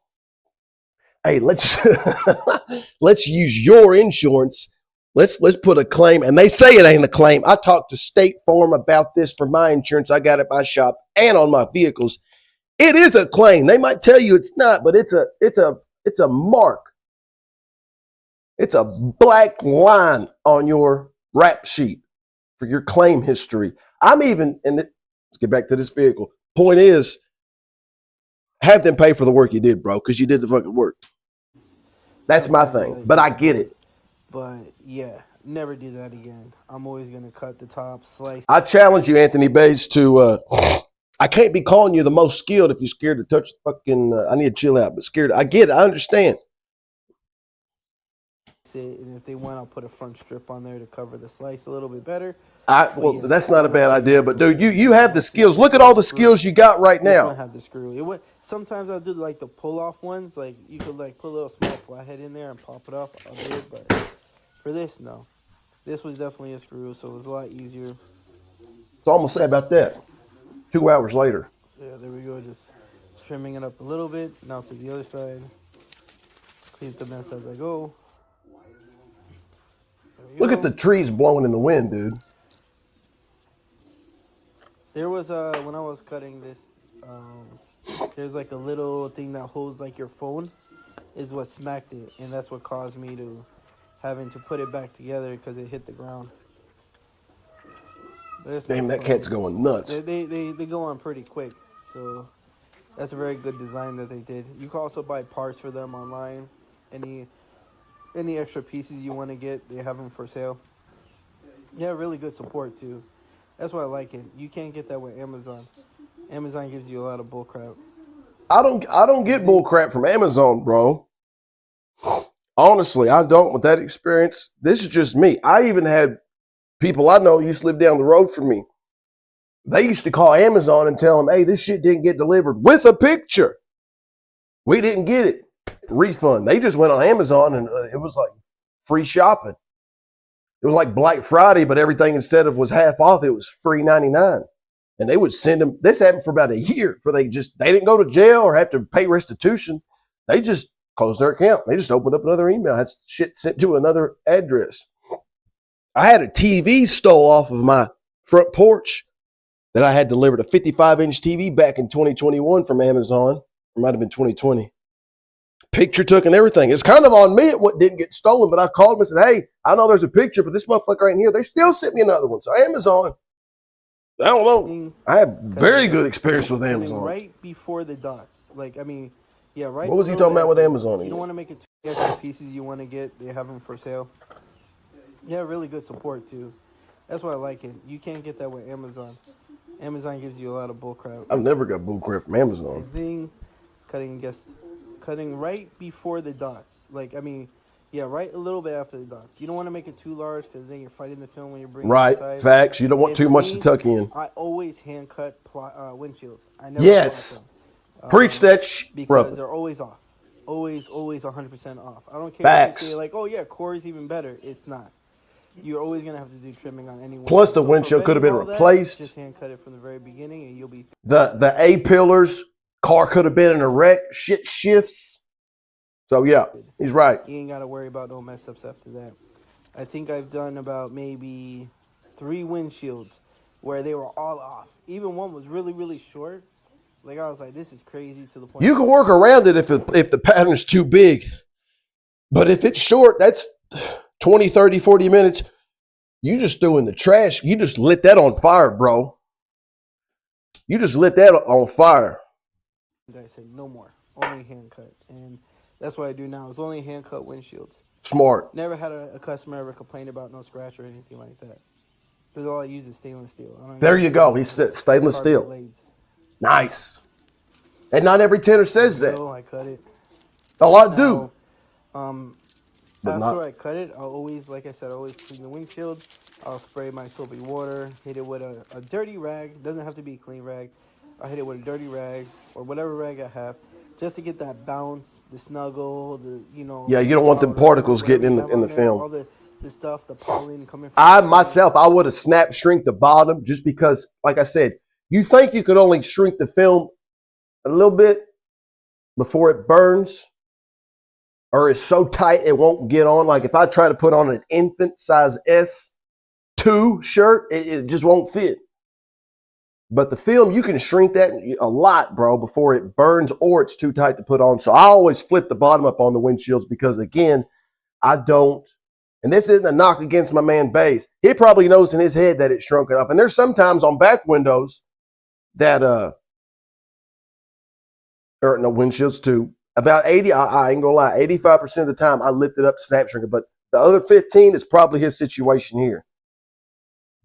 Hey, let's let's use your insurance. Let's put a claim, and they say it ain't a claim. I talked to State Farm about this for my insurance. I got at my shop and on my vehicles. It is a claim. They might tell you it's not, but it's a mark. It's a black line on your rap sheet for your claim history. Let's get back to this vehicle. Point is, have them pay for the work you did, bro, because you did the fucking work. That's my thing, but I get it. But yeah, never do that again. I'm always going to cut the top, slice. I challenge you, Anthony Baez, to, I can't be calling you the most skilled if you're scared to touch the fucking, I need to chill out, but scared. I get it. I understand. And if they want, I'll put a front strip on there to cover the slice a little bit better. That's not a bad idea, but dude, you have the skills. Look at all the skills you got right now. I have the screw. Sometimes I'll do like the pull off ones, like you could like put a little small flathead in there and pop it off. I'll do it, but for this, no. This was definitely a screw, so it was a lot easier. So I'm gonna say about that. 2 hours later. So yeah, there we go. Just trimming it up a little bit. Now to the other side. Clean the mess as I go. Look at the trees blowing in the wind, dude. There was when I was cutting this, there's like a little thing that holds like your phone, is what smacked it, and that's what caused me to having to put it back together because it hit the ground. Damn, that cat's going nuts. They go on pretty quick, so that's a very good design that they did. You can also buy parts for them online. Any extra pieces you want to get, they have them for sale. Yeah, really good support too. That's why I like it. You can't get that with Amazon. Amazon gives you a lot of bullcrap. I don't get bullcrap from Amazon, bro. Honestly, I don't with that experience. This is just me. I even had people I know used to live down the road from me. They used to call Amazon and tell them, hey, this shit didn't get delivered with a picture. We didn't get it. Refund. They just went on Amazon and it was like free shopping. It was like Black Friday, but everything instead of was half off, it was free 99. And they would send them. This happened for about a year. They didn't go to jail or have to pay restitution. They just closed their account. They just opened up another email, had shit sent to another address. I had a TV stole off of my front porch that I had delivered, a 55-inch TV back in 2021 from Amazon. It might have been 2020. Picture took and everything. It's kind of on me it didn't get stolen, but I called them and said, hey, I know there's a picture, but this motherfucker right here, they still sent me another one. So Amazon, I don't know. I have very good experience with Amazon. Right before the dots. Right. What was he talking about with Amazon? You don't want to make it too extra pieces you want to get. They have them for sale. Yeah, really good support too. That's why I like it. You can't get that with Amazon. Amazon gives you a lot of bullcrap. I've never got bullcrap from Amazon. Same thing. Cutting right before the dots. Right a little bit after the dots. You don't want to make it too large because then you're fighting the film when you're bringing it inside. Facts. You don't want too much to tuck in. I always hand cut windshields. I never Preach that because brother. They're always off. Always 100% off. I don't care Facts. if they say like, oh yeah, core's even better. It's not. You're always gonna have to do trimming on any windshield. Plus the windshield could have been replaced. Just hand cut it from the very beginning and you'll be the A pillars. Car could have been in a wreck. Shit shifts. So yeah, he's right. You ain't got to worry about no mess ups after that. I think I've done about maybe 3 windshields where they were all off. Even one was really, really short. Like I was like, this is crazy to the point. You can work around it if the pattern's too big. But if it's short, that's 20, 30, 40 minutes. You just threw in the trash. You just lit that on fire, bro. You just lit that on fire. I said, no more. Only hand cut. And that's what I do now. It's only hand cut windshields. Smart. Never had a customer ever complain about no scratch or anything like that. Because all I use is stainless steel. There you go. He said stainless steel. Blades. Nice. And not every tinter says that. I cut it. A lot do. After I cut it, I'll always, like I said, always clean the windshield. I'll spray my soapy water, hit it with a dirty rag. Doesn't have to be a clean rag. I hit it with a dirty rag or whatever rag I have, just to get that bounce, the snuggle, Yeah, you the don't want them powder, particles whatever getting you in have the on there, film. all the stuff, the pollen coming from I the tree. myself, I would have snap shrink the bottom just because, like I said, you think you could only shrink the film a little bit before it burns, or it's so tight it won't get on. Like if I try to put on an infant size S2 shirt, it just won't fit. But the film, you can shrink that a lot, bro, before it burns or it's too tight to put on. So I always flip the bottom up on the windshields because, again, I don't, and this isn't a knock against my man Baez. He probably knows in his head that it's shrunken up. And there's sometimes on back windows that, or no, windshields too, about 80, I ain't gonna lie, 85% of the time I lift it up to snap shrink it. But the other 15 is probably his situation here.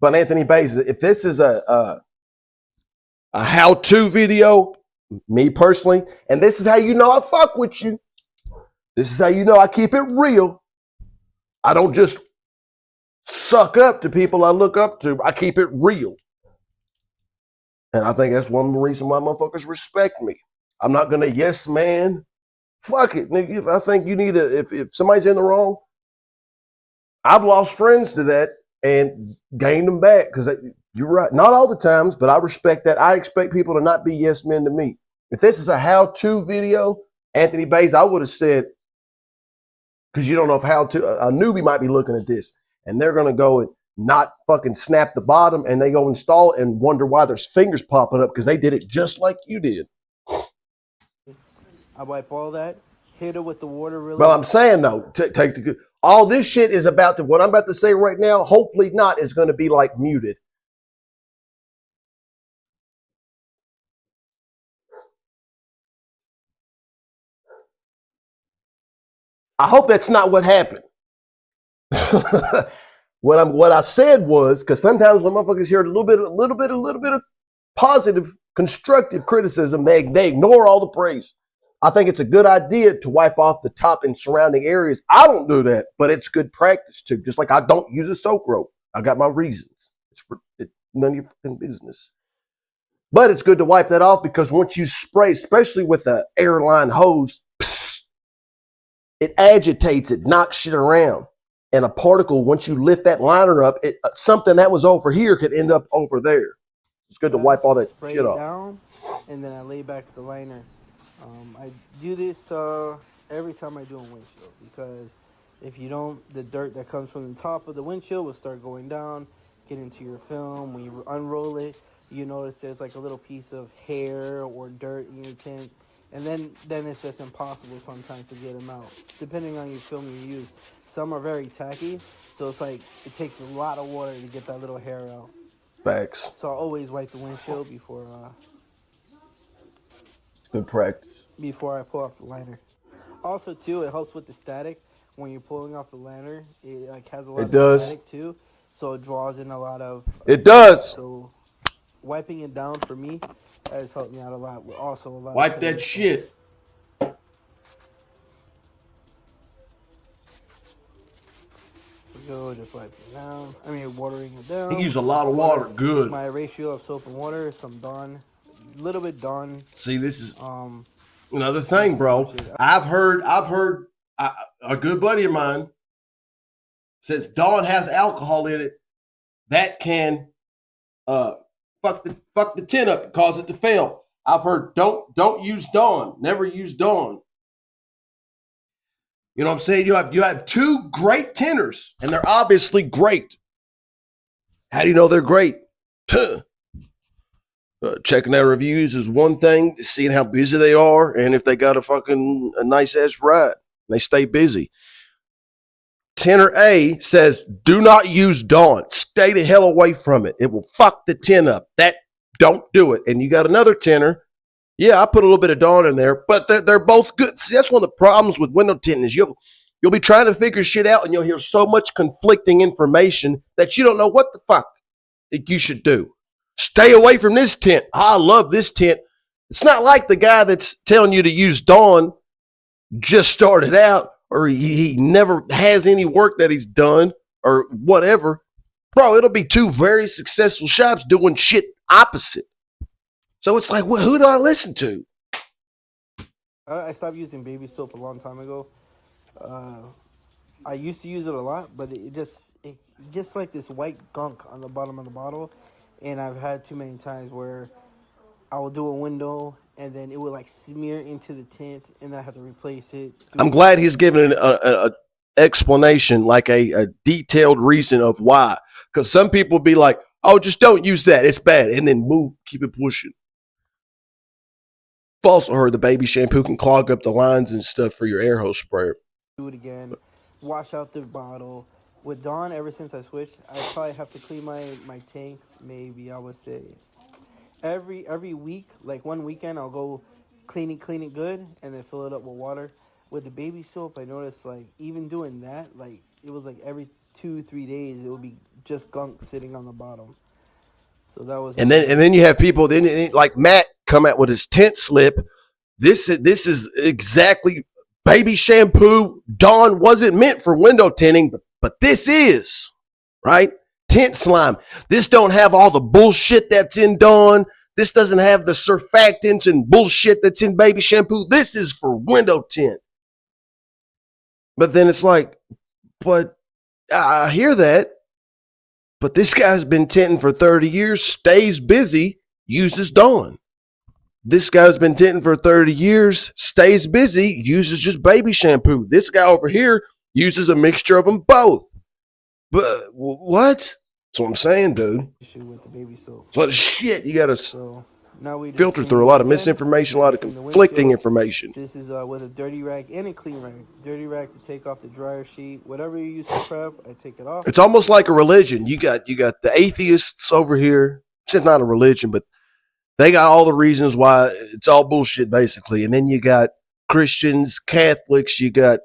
But Anthony Baez, if this is a how-to video, me personally, and this is how you know I fuck with you. This is how you know I keep it real. I don't just suck up to people I look up to. I keep it real. And I think that's one of the reasons why motherfuckers respect me. I'm not going to yes man. Fuck it, nigga. If I think you need if somebody's in the wrong, I've lost friends to that and gained them back because you're right. Not all the times, but I respect that. I expect people to not be yes men to me. If this is a how-to video, Anthony Baez, I would have said, because you don't know if a newbie might be looking at this and they're going to go and not fucking snap the bottom and they go install it and wonder why there's fingers popping up because they did it just like you did. I wipe all that, hit it with the water really. Well, I'm saying though, take the good. All this shit is about what I'm about to say right now. Hopefully not is going to be like muted. I hope that's not what happened. What I said was, because sometimes when motherfuckers hear a little bit of positive, constructive criticism, they ignore all the praise. I think it's a good idea to wipe off the top and surrounding areas. I don't do that, but it's good practice too. Just like I don't use a soak rope. I got my reasons. It's none of your fucking business. But it's good to wipe that off because once you spray, especially with the airline hose, it agitates, it knocks shit around. And a particle, once you lift that liner up, something that was over here could end up over there. It's good to wipe all that shit off. Down, and then I lay back the liner. I do this every time I do a windshield because if you don't, the dirt that comes from the top of the windshield will start going down, get into your film. When you unroll it, you notice there's like a little piece of hair or dirt in your tint. And then it's just impossible sometimes to get them out, depending on your film you use. Some are very tacky, so it's like it takes a lot of water to get that little hair out. Facts. So I always wipe the windshield before good practice. Before I pull off the liner. Also, too, it helps with the static. When you're pulling off the liner, it like has a lot of static, too. So it draws in a lot of... It does. So wiping it down for me has helped me out a lot. Also, a lot. Wipe that shit. Go just wiping it down. I mean, watering it down. You use a lot of water. Good. My ratio of soap and water, some Dawn, a little bit Dawn. See, this is another thing, bro. I've heard a good buddy of mine says Dawn has alcohol in it that can fuck the tin up, cause it to fail. I've heard don't use Dawn. Never use Dawn. You know what I'm saying? You have two great tinners, and they're obviously great. How do you know they're great? Checking their reviews is one thing, seeing how busy they are, and if they got a nice ass ride, they stay busy. Tinner A says, do not use Dawn. Stay the hell away from it. It will fuck the tin up. Don't do it. And you got another tinner. Yeah, I put a little bit of Dawn in there, but they're both good. See, that's one of the problems with window tinting is you'll be trying to figure shit out and you'll hear so much conflicting information that you don't know what the fuck that you should do. Stay away from this tint. I love this tint. It's not like the guy that's telling you to use Dawn just started out or he never has any work that he's done or whatever. Bro, it'll be two very successful shops doing shit opposite. So it's like, well, who do I listen to? I stopped using baby soap a long time ago. I used to use it a lot, but it gets like this white gunk on the bottom of the bottle, and I've had too many times where I will do a window and then it would like smear into the tint, and then I have to replace it. I'm glad he's given an explanation, like a detailed reason of why. Because some people be like, "Oh, just don't use that; it's bad," and then move, keep it pushing. I've also heard the baby shampoo can clog up the lines and stuff for your air hose sprayer. Do it again, wash out the bottle. With Dawn, ever since I switched, I probably have to clean my tank. Maybe I would say every week, like one weekend, I'll go clean it good, and then fill it up with water. With the baby soap, I noticed like even doing that, like it was like every 2-3 days, it would be just gunk sitting on the bottom. So that was And then you have people then like Matt come out with his tint slip. This is exactly baby shampoo. Dawn wasn't meant for window tinting, but this is right tint slime. This don't have all the bullshit that's in Dawn. This doesn't have the surfactants and bullshit that's in baby shampoo. This is for window tint. But then it's like, but I hear that. But this guy's been tinting for 30 years, stays busy, uses Dawn. This guy's been tinting for 30 years, stays busy, uses just baby shampoo. This guy over here uses a mixture of them both. But what? That's what I'm saying, dude. issue with the baby soap. It's a lot of shit. You got to So now we just filter clean through a it lot of again. misinformation, a lot of Clean the conflicting windshield. information. This is with a dirty rag and a clean rag. Dirty rag to take off the dryer sheet. Whatever you use to prep, I take it off. It's almost like a religion. You got the atheists over here. It's not a religion, but they got all the reasons why it's all bullshit, basically. And then you got Christians, Catholics, you got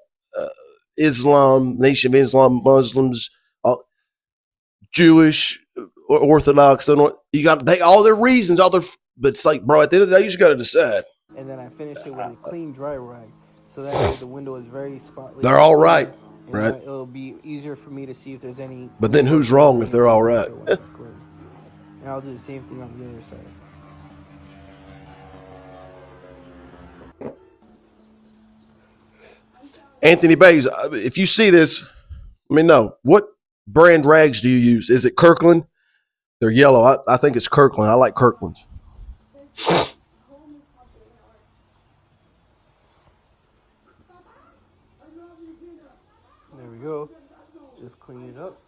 Islam, Nation of Islam, Muslims, Jewish, Orthodox. You got all their reasons, but it's like, bro, at the end of the day, you just got to decide. And then I finish it with a clean dry rag, so that way the window is very spotless. They're all right, and right? It'll be easier for me to see if there's any. But then who's wrong if they're all right? And I'll do the same thing on the other side. Anthony Baez, if you see this, let me know. What brand rags do you use? Is it Kirkland? They're yellow. I think it's Kirkland. I like Kirkland's. There we go. Just clean it up.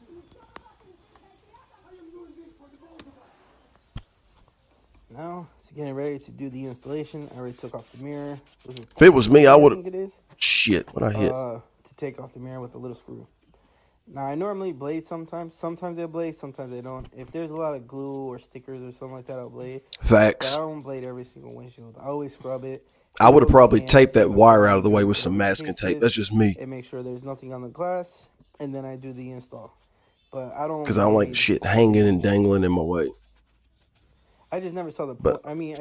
Now it's getting ready to do the installation. I already took off the mirror. If it was me, I would have. think it is. Shit, what I hit? To take off the mirror with a little screw. Now, I normally blade sometimes. Sometimes I blade, sometimes I don't. If there's a lot of glue or stickers or something like that, I'll blade. Facts. But I don't blade every single windshield. I always scrub it. I would have probably taped that wire out of the way with some masking tape. That's just me. And make sure there's nothing on the glass. And then I do the install. But I don't. Because I don't like shit hanging and dangling in my way. I just never saw the point. I mean,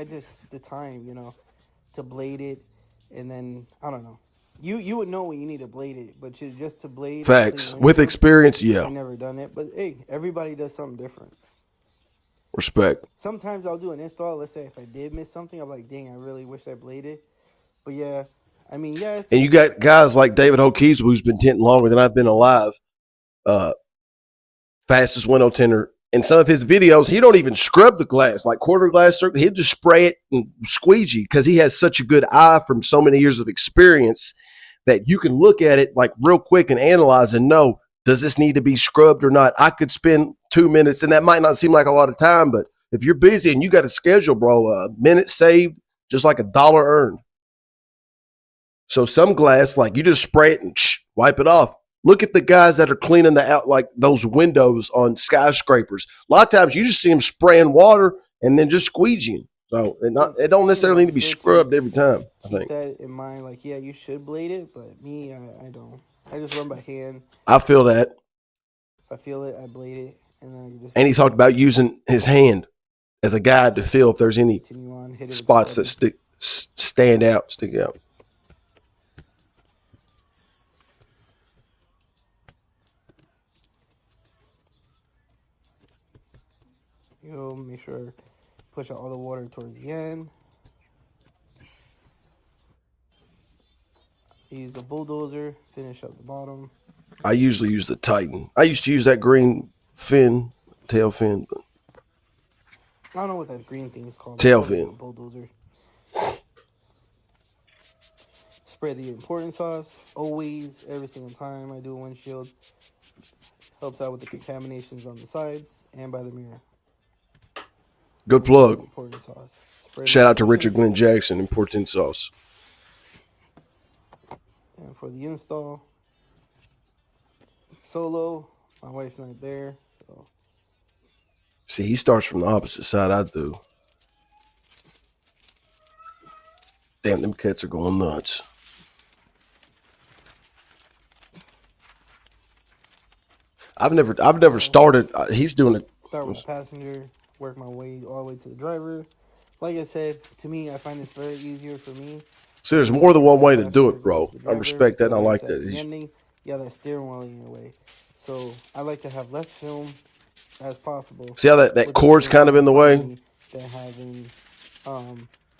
the time, to blade it. And then, I don't know. You would know when you need to blade it, but just to blade. Facts. With experience, yeah. I've never done it, but hey, everybody does something different. Respect. Sometimes I'll do an install. Let's say if I did miss something, I'm like, dang, I really wish I bladed. But yeah, I mean, yeah. And you got guys like David Hokeys, who's been tinting longer than I've been alive. Fastest window tinter. In some of his videos, he don't even scrub the glass, like quarter glass circle. He'll just spray it and squeegee because he has such a good eye from so many years of experience that you can look at it like real quick and analyze and know, does this need to be scrubbed or not? I could spend 2 minutes, and that might not seem like a lot of time, but if you're busy and you got a schedule, bro, a minute saved, just like $1 earned. So some glass, like you just spray it and wipe it off. Look at the guys that are cleaning the out, like those windows on skyscrapers. A lot of times you just see them spraying water and then just squeegeeing. So it don't necessarily need to be scrubbed every time. I think. Keep that in mind. Like, yeah, you should blade it, but me, I don't. I just run by hand. I feel that. If I feel it, I blade it, and then I just. And he talked about using his hand as a guide to feel if there's any spots that stick out. Make sure push out all the water towards the end. Use a bulldozer, finish up the bottom. I usually use the Titan. I used to use that green fin, tail fin. I don't know what that green thing is called. Tail Probably fin. a bulldozer. Spray the important sauce. Always, every single time I do a windshield. Helps out with the contaminations on the sides and by the mirror. Good plug. Important sauce. Shout out to Richard Glenn Jackson, Important Sauce. And for the install, solo, my wife's not there, so. See, he starts from the opposite side I do. Damn, them cats are going nuts. I've never started. He's doing it. Start with the passenger, work my way all the way to the driver. Like I said, to me, I find this very easier for me. See, there's more than one way to do it, bro. I respect that and I like that. Ending, yeah, that steering wheel in your way. So I like to have less film as possible. See how that cord's kind of in the way? Than having,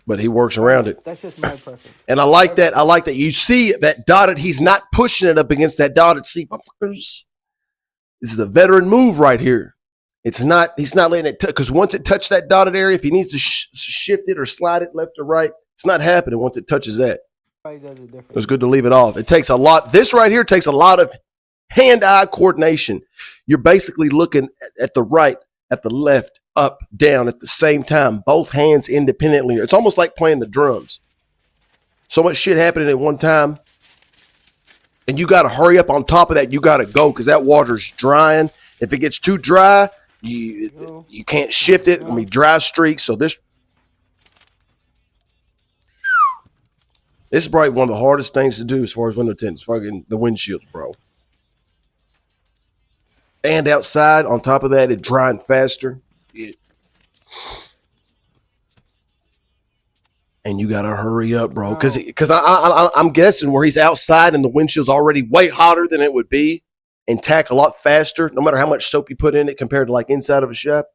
but he works around it. That's just my preference. And I like that. I like that. You see that dotted, he's not pushing it up against that dotted. See, motherfuckers, this is a veteran move right here. It's not, he's not letting it touch, because once it touches that dotted area, if he needs to shift it or slide it left or right, it's not happening once it touches that. It's good to leave it off. It takes a lot. This right here takes a lot of hand-eye coordination. You're basically looking at the right, at the left, up, down at the same time, both hands independently. It's almost like playing the drums. So much shit happening at one time, and you got to hurry up on top of that. You got to go because that water's drying. If it gets too dry, you can't shift it. It'll be dry streaks. So this is probably one of the hardest things to do as far as window tints, fucking the windshields, bro. And outside, on top of that, it's drying faster. And you gotta hurry up, bro, because I'm guessing where he's outside and the windshield's already way hotter than it would be, and tack a lot faster, no matter how much soap you put in it compared to like inside of a shop.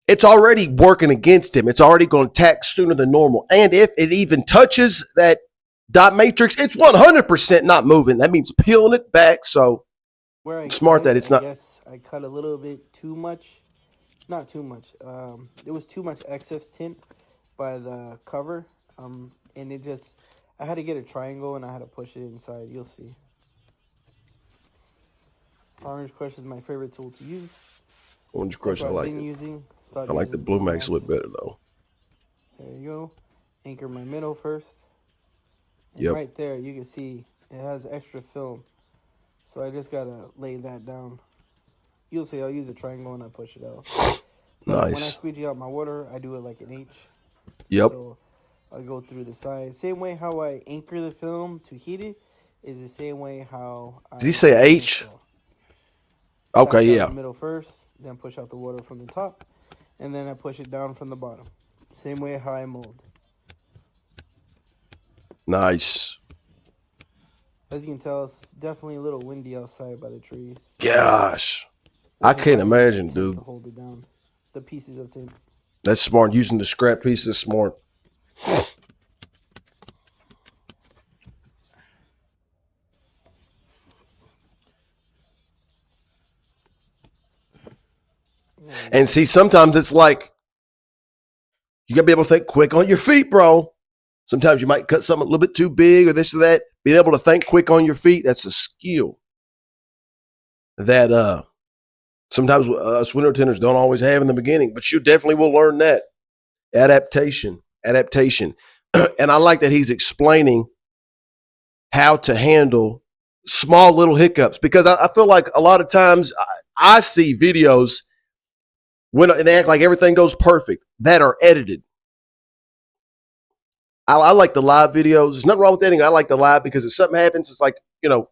It's already working against him. It's already going to tack sooner than normal. And if it even touches that dot matrix, it's 100% not moving. That means peeling it back. So smart that it's not. Yes, I cut a little bit too much. Not too much. There was too much excess tint by the cover. And it just, I had to get a triangle and I had to push it inside. You'll see. Orange Crush is my favorite tool to use. Orange Crush, I like it. I like the Blue Max a little better though. There you go. Anchor my middle first. And yep. Right there, you can see it has extra film. So I just gotta lay that down. You'll see, I'll use a triangle and I push it out. Nice. When I squeegee out my water, I do it like an H. Yep. So I'll go through the sides. Same way how I anchor the film to heat it is the same way how Did he say H? Okay, yeah. The middle first, then push out the water from the top, and then I push it down from the bottom. Same way how I mold. Nice. As you can tell, it's definitely a little windy outside by the trees. Gosh. I can't imagine, dude. To hold it down. The pieces of tint. That's smart. Using the scrap pieces is smart. And see, sometimes it's like, you got to be able to think quick on your feet, bro. Sometimes you might cut something a little bit too big or this or that. Being able to think quick on your feet, that's a skill that sometimes us window tinters don't always have in the beginning, but you definitely will learn that. Adaptation. And I like that he's explaining how to handle small little hiccups, because I feel like a lot of times I see videos when they act like everything goes perfect that are edited. I like the live videos. There's nothing wrong with editing. I like the live because if something happens, it's like, you know,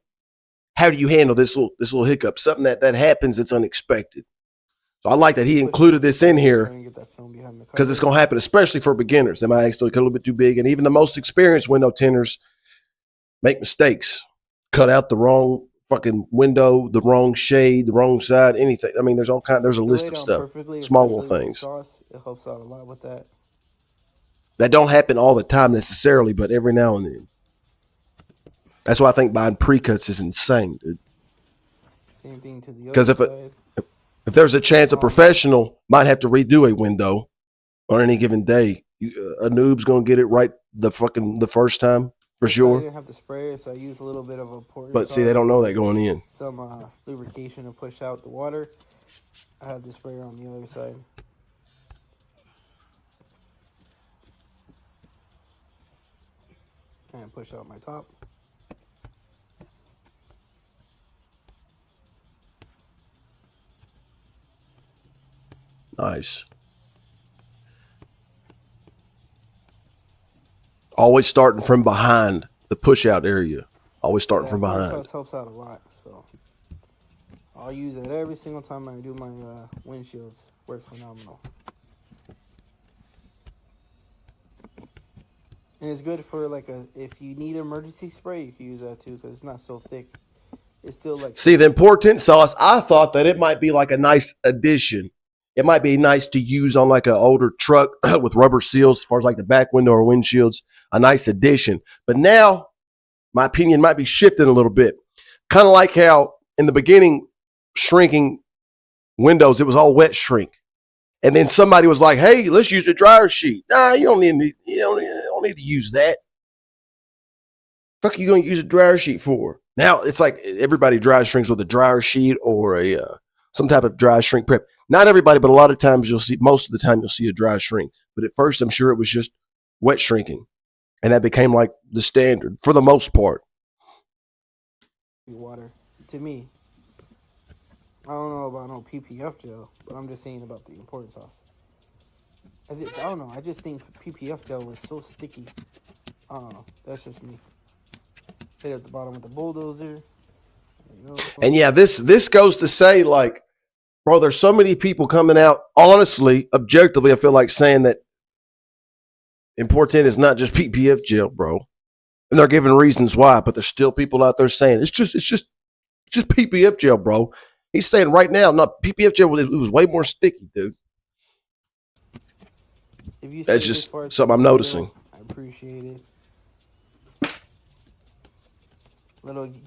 how do you handle this little hiccup? Something that happens that's unexpected. So I like that he included this in here because it's going to happen, especially for beginners. They might actually cut a little bit too big, and even the most experienced window tinters make mistakes. Cut out the wrong fucking window, the wrong shade, the wrong side, anything. I mean, there's all kind. There's a If you lay list it of down stuff, perfectly, small little especially with things sauce, it helps out a lot with that. that don't happen all the time necessarily, but every now and then. That's why I think buying pre-cuts is insane, dude. Same thing to the Because other side. if there's a chance a professional might have to redo a window on any given day, a noob's gonna get it right the first time for I sure. didn't have to spray it, so I used a little bit of a pouring But sauce. see, they don't know that going in. Some lubrication to push out the water. I had the sprayer on the other side. And push out my top. Nice. Always starting from behind the push out area. Always starting from behind. Sauce helps out a lot, so I'll use it every single time I do my windshields. Works phenomenal. And it's good for if you need emergency spray, you can use that too because it's not so thick. It's still like. See, the important sauce, I thought that it might be like a nice addition. It might be nice to use on like an older truck with rubber seals as far as like the back window or windshields. A nice addition. But now, my opinion might be shifting a little bit. Kind of like how in the beginning, shrinking windows, it was all wet shrink. And then somebody was like, hey, let's use a dryer sheet. Nah, you don't need to use that. Fuck are you going to use a dryer sheet for? Now it's like everybody dry shrinks with a dryer sheet or some type of dry shrink prep. Not everybody, but a lot of times most of the time you'll see a dry shrink. But at first, I'm sure it was just wet shrinking. And that became like the standard for the most part. Water. To me, I don't know about no PPF gel, but I'm just saying about the important sauce. I don't know. I just think PPF gel was so sticky. I don't know. That's just me. Hit at the bottom with the bulldozer. And yeah, this goes to say, like, bro, there's so many people coming out, honestly, objectively, I feel like saying that important is not just PPF gel, bro. And they're giving reasons why, but there's still people out there saying it's just PPF gel, bro. He's saying right now, not PPF gel, it was way more sticky, dude. If you That's just something I'm noticing. I appreciate it.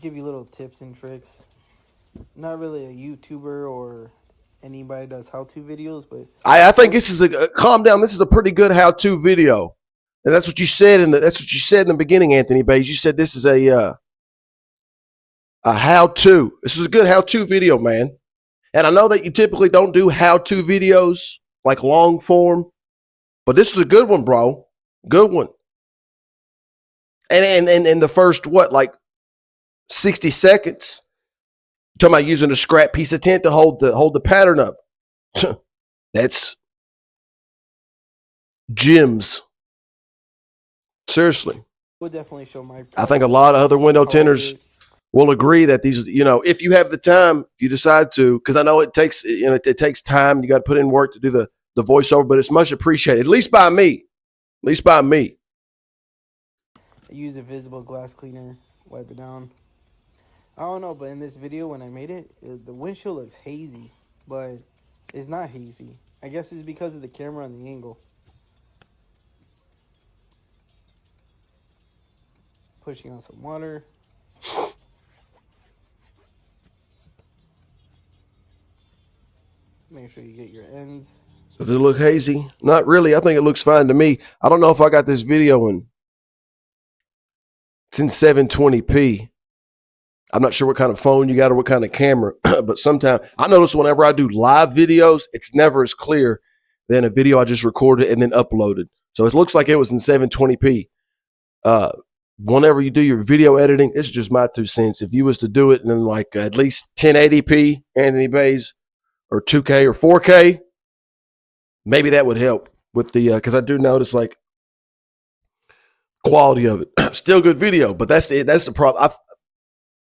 Give you little tips and tricks. Not really a YouTuber or anybody does how-to videos, but I think this is calm down. This is a pretty good how-to video, and that's what you said in the beginning, Anthony Baez. You said this is a how-to. This is a good how-to video, man. And I know that you typically don't do how-to videos like long form, but this is a good one, bro. Good one. And the first 60 seconds. You're talking about using a scrap piece of tint to hold the pattern up. That's gems. Seriously. We'll definitely show my. I think a lot of other window tinters will agree that these, if you have the time, if you decide to, because I know it takes, it takes time. You got to put in work to do the voiceover, but it's much appreciated, at least by me. I use a visible glass cleaner, wipe it down. I don't know, but in this video when I made it, the windshield looks hazy, but it's not hazy. I guess it's because of the camera and the angle. Pushing on some water. Make sure you get your ends. Does it look hazy? Not really. I think it looks fine to me. I don't know if I got this video it's in 720p. I'm not sure what kind of phone you got or what kind of camera, but sometimes I notice whenever I do live videos, it's never as clear than a video I just recorded and then uploaded. So it looks like it was in 720p. Whenever you do your video editing, it's just my 2 cents. If you was to do it in like at least 1080p, Anthony Baez, or 2K or 4K, maybe that would help with the, because I do notice like quality of it. Still good video, but that's it. That's the problem I've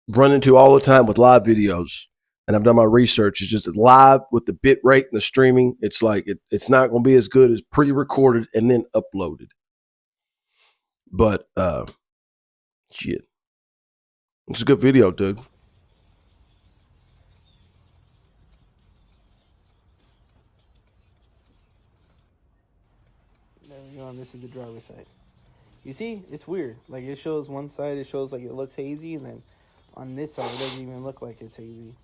run into all the time with live videos, and I've done my research. It's just live with the bit rate and the streaming. It's like it's not going to be as good as pre-recorded and then uploaded. But shit, it's a good video, dude. we go. And this is the driver's side. You see, it's weird. Like it shows one side, it shows like it looks hazy, and then on this side, it doesn't even look like it's hazy.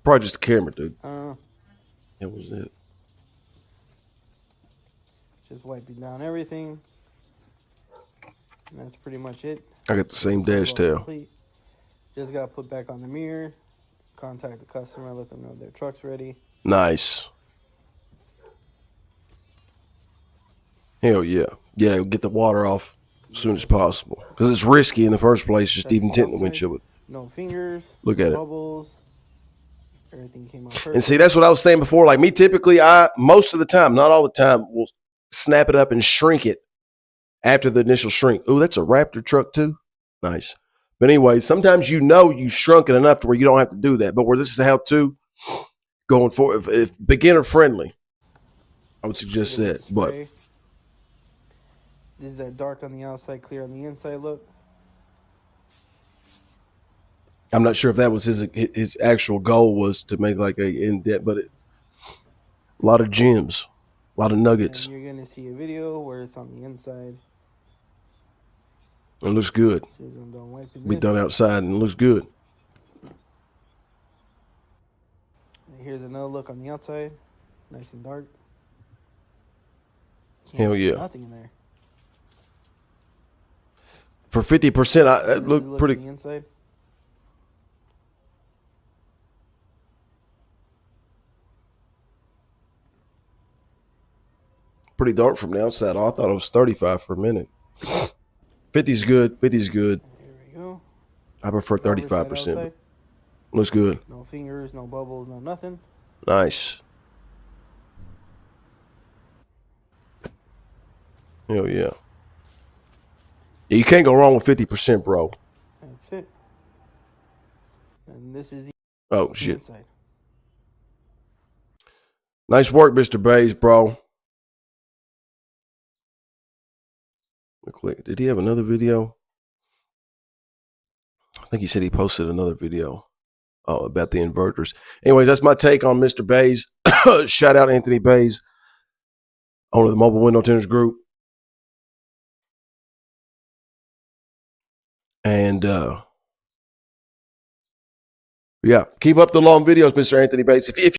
Probably just the camera, dude. I don't know. That was it. Just wiping down everything. And that's pretty much it. I got the same dash tail. Complete. Just got to put back on the mirror, contact the customer, let them know their truck's ready. Nice. Hell yeah. Yeah, get the water off as soon as possible. Because it's risky in the first place, just even tinting the windshield. No fingers. Look at it. Bubbles. Everything came out perfect. And see, that's what I was saying before. Like me, typically, most of the time, not all the time, will snap it up and shrink it after the initial shrink. Oh, that's a Raptor truck too? Nice. But anyway, sometimes you shrunk it enough to where you don't have to do that. But where this is a how-to, going for if beginner friendly, I would suggest that. But this is that dark on the outside, clear on the inside look. I'm not sure if that was his actual goal was to make like a in-depth, but a lot of gems, a lot of nuggets. And you're going to see a video where it's on the inside. It looks good. Be done outside and it looks good. Here's another look on the outside. Nice and dark. Hell yeah. Nothing in there. For 50%, it looked pretty. On the inside. Pretty dark from the outside. Oh, I thought it was 35 for a minute. 50's good. 50's good. There we go. I prefer 35%. Looks good. No fingers, no bubbles, no nothing. Nice. Hell yeah. Yeah, you can't go wrong with 50%, bro. That's it. And this is the shit. inside. Nice work, Mr. Baez, bro. Click. Did he have another video? I think he said he posted another video about the inverters. Anyways, that's my take on Mr. Baez. Shout out Anthony Baez, owner of the Mobile Window Tinters Group. And yeah, keep up the long videos, Mr. Anthony Baez. If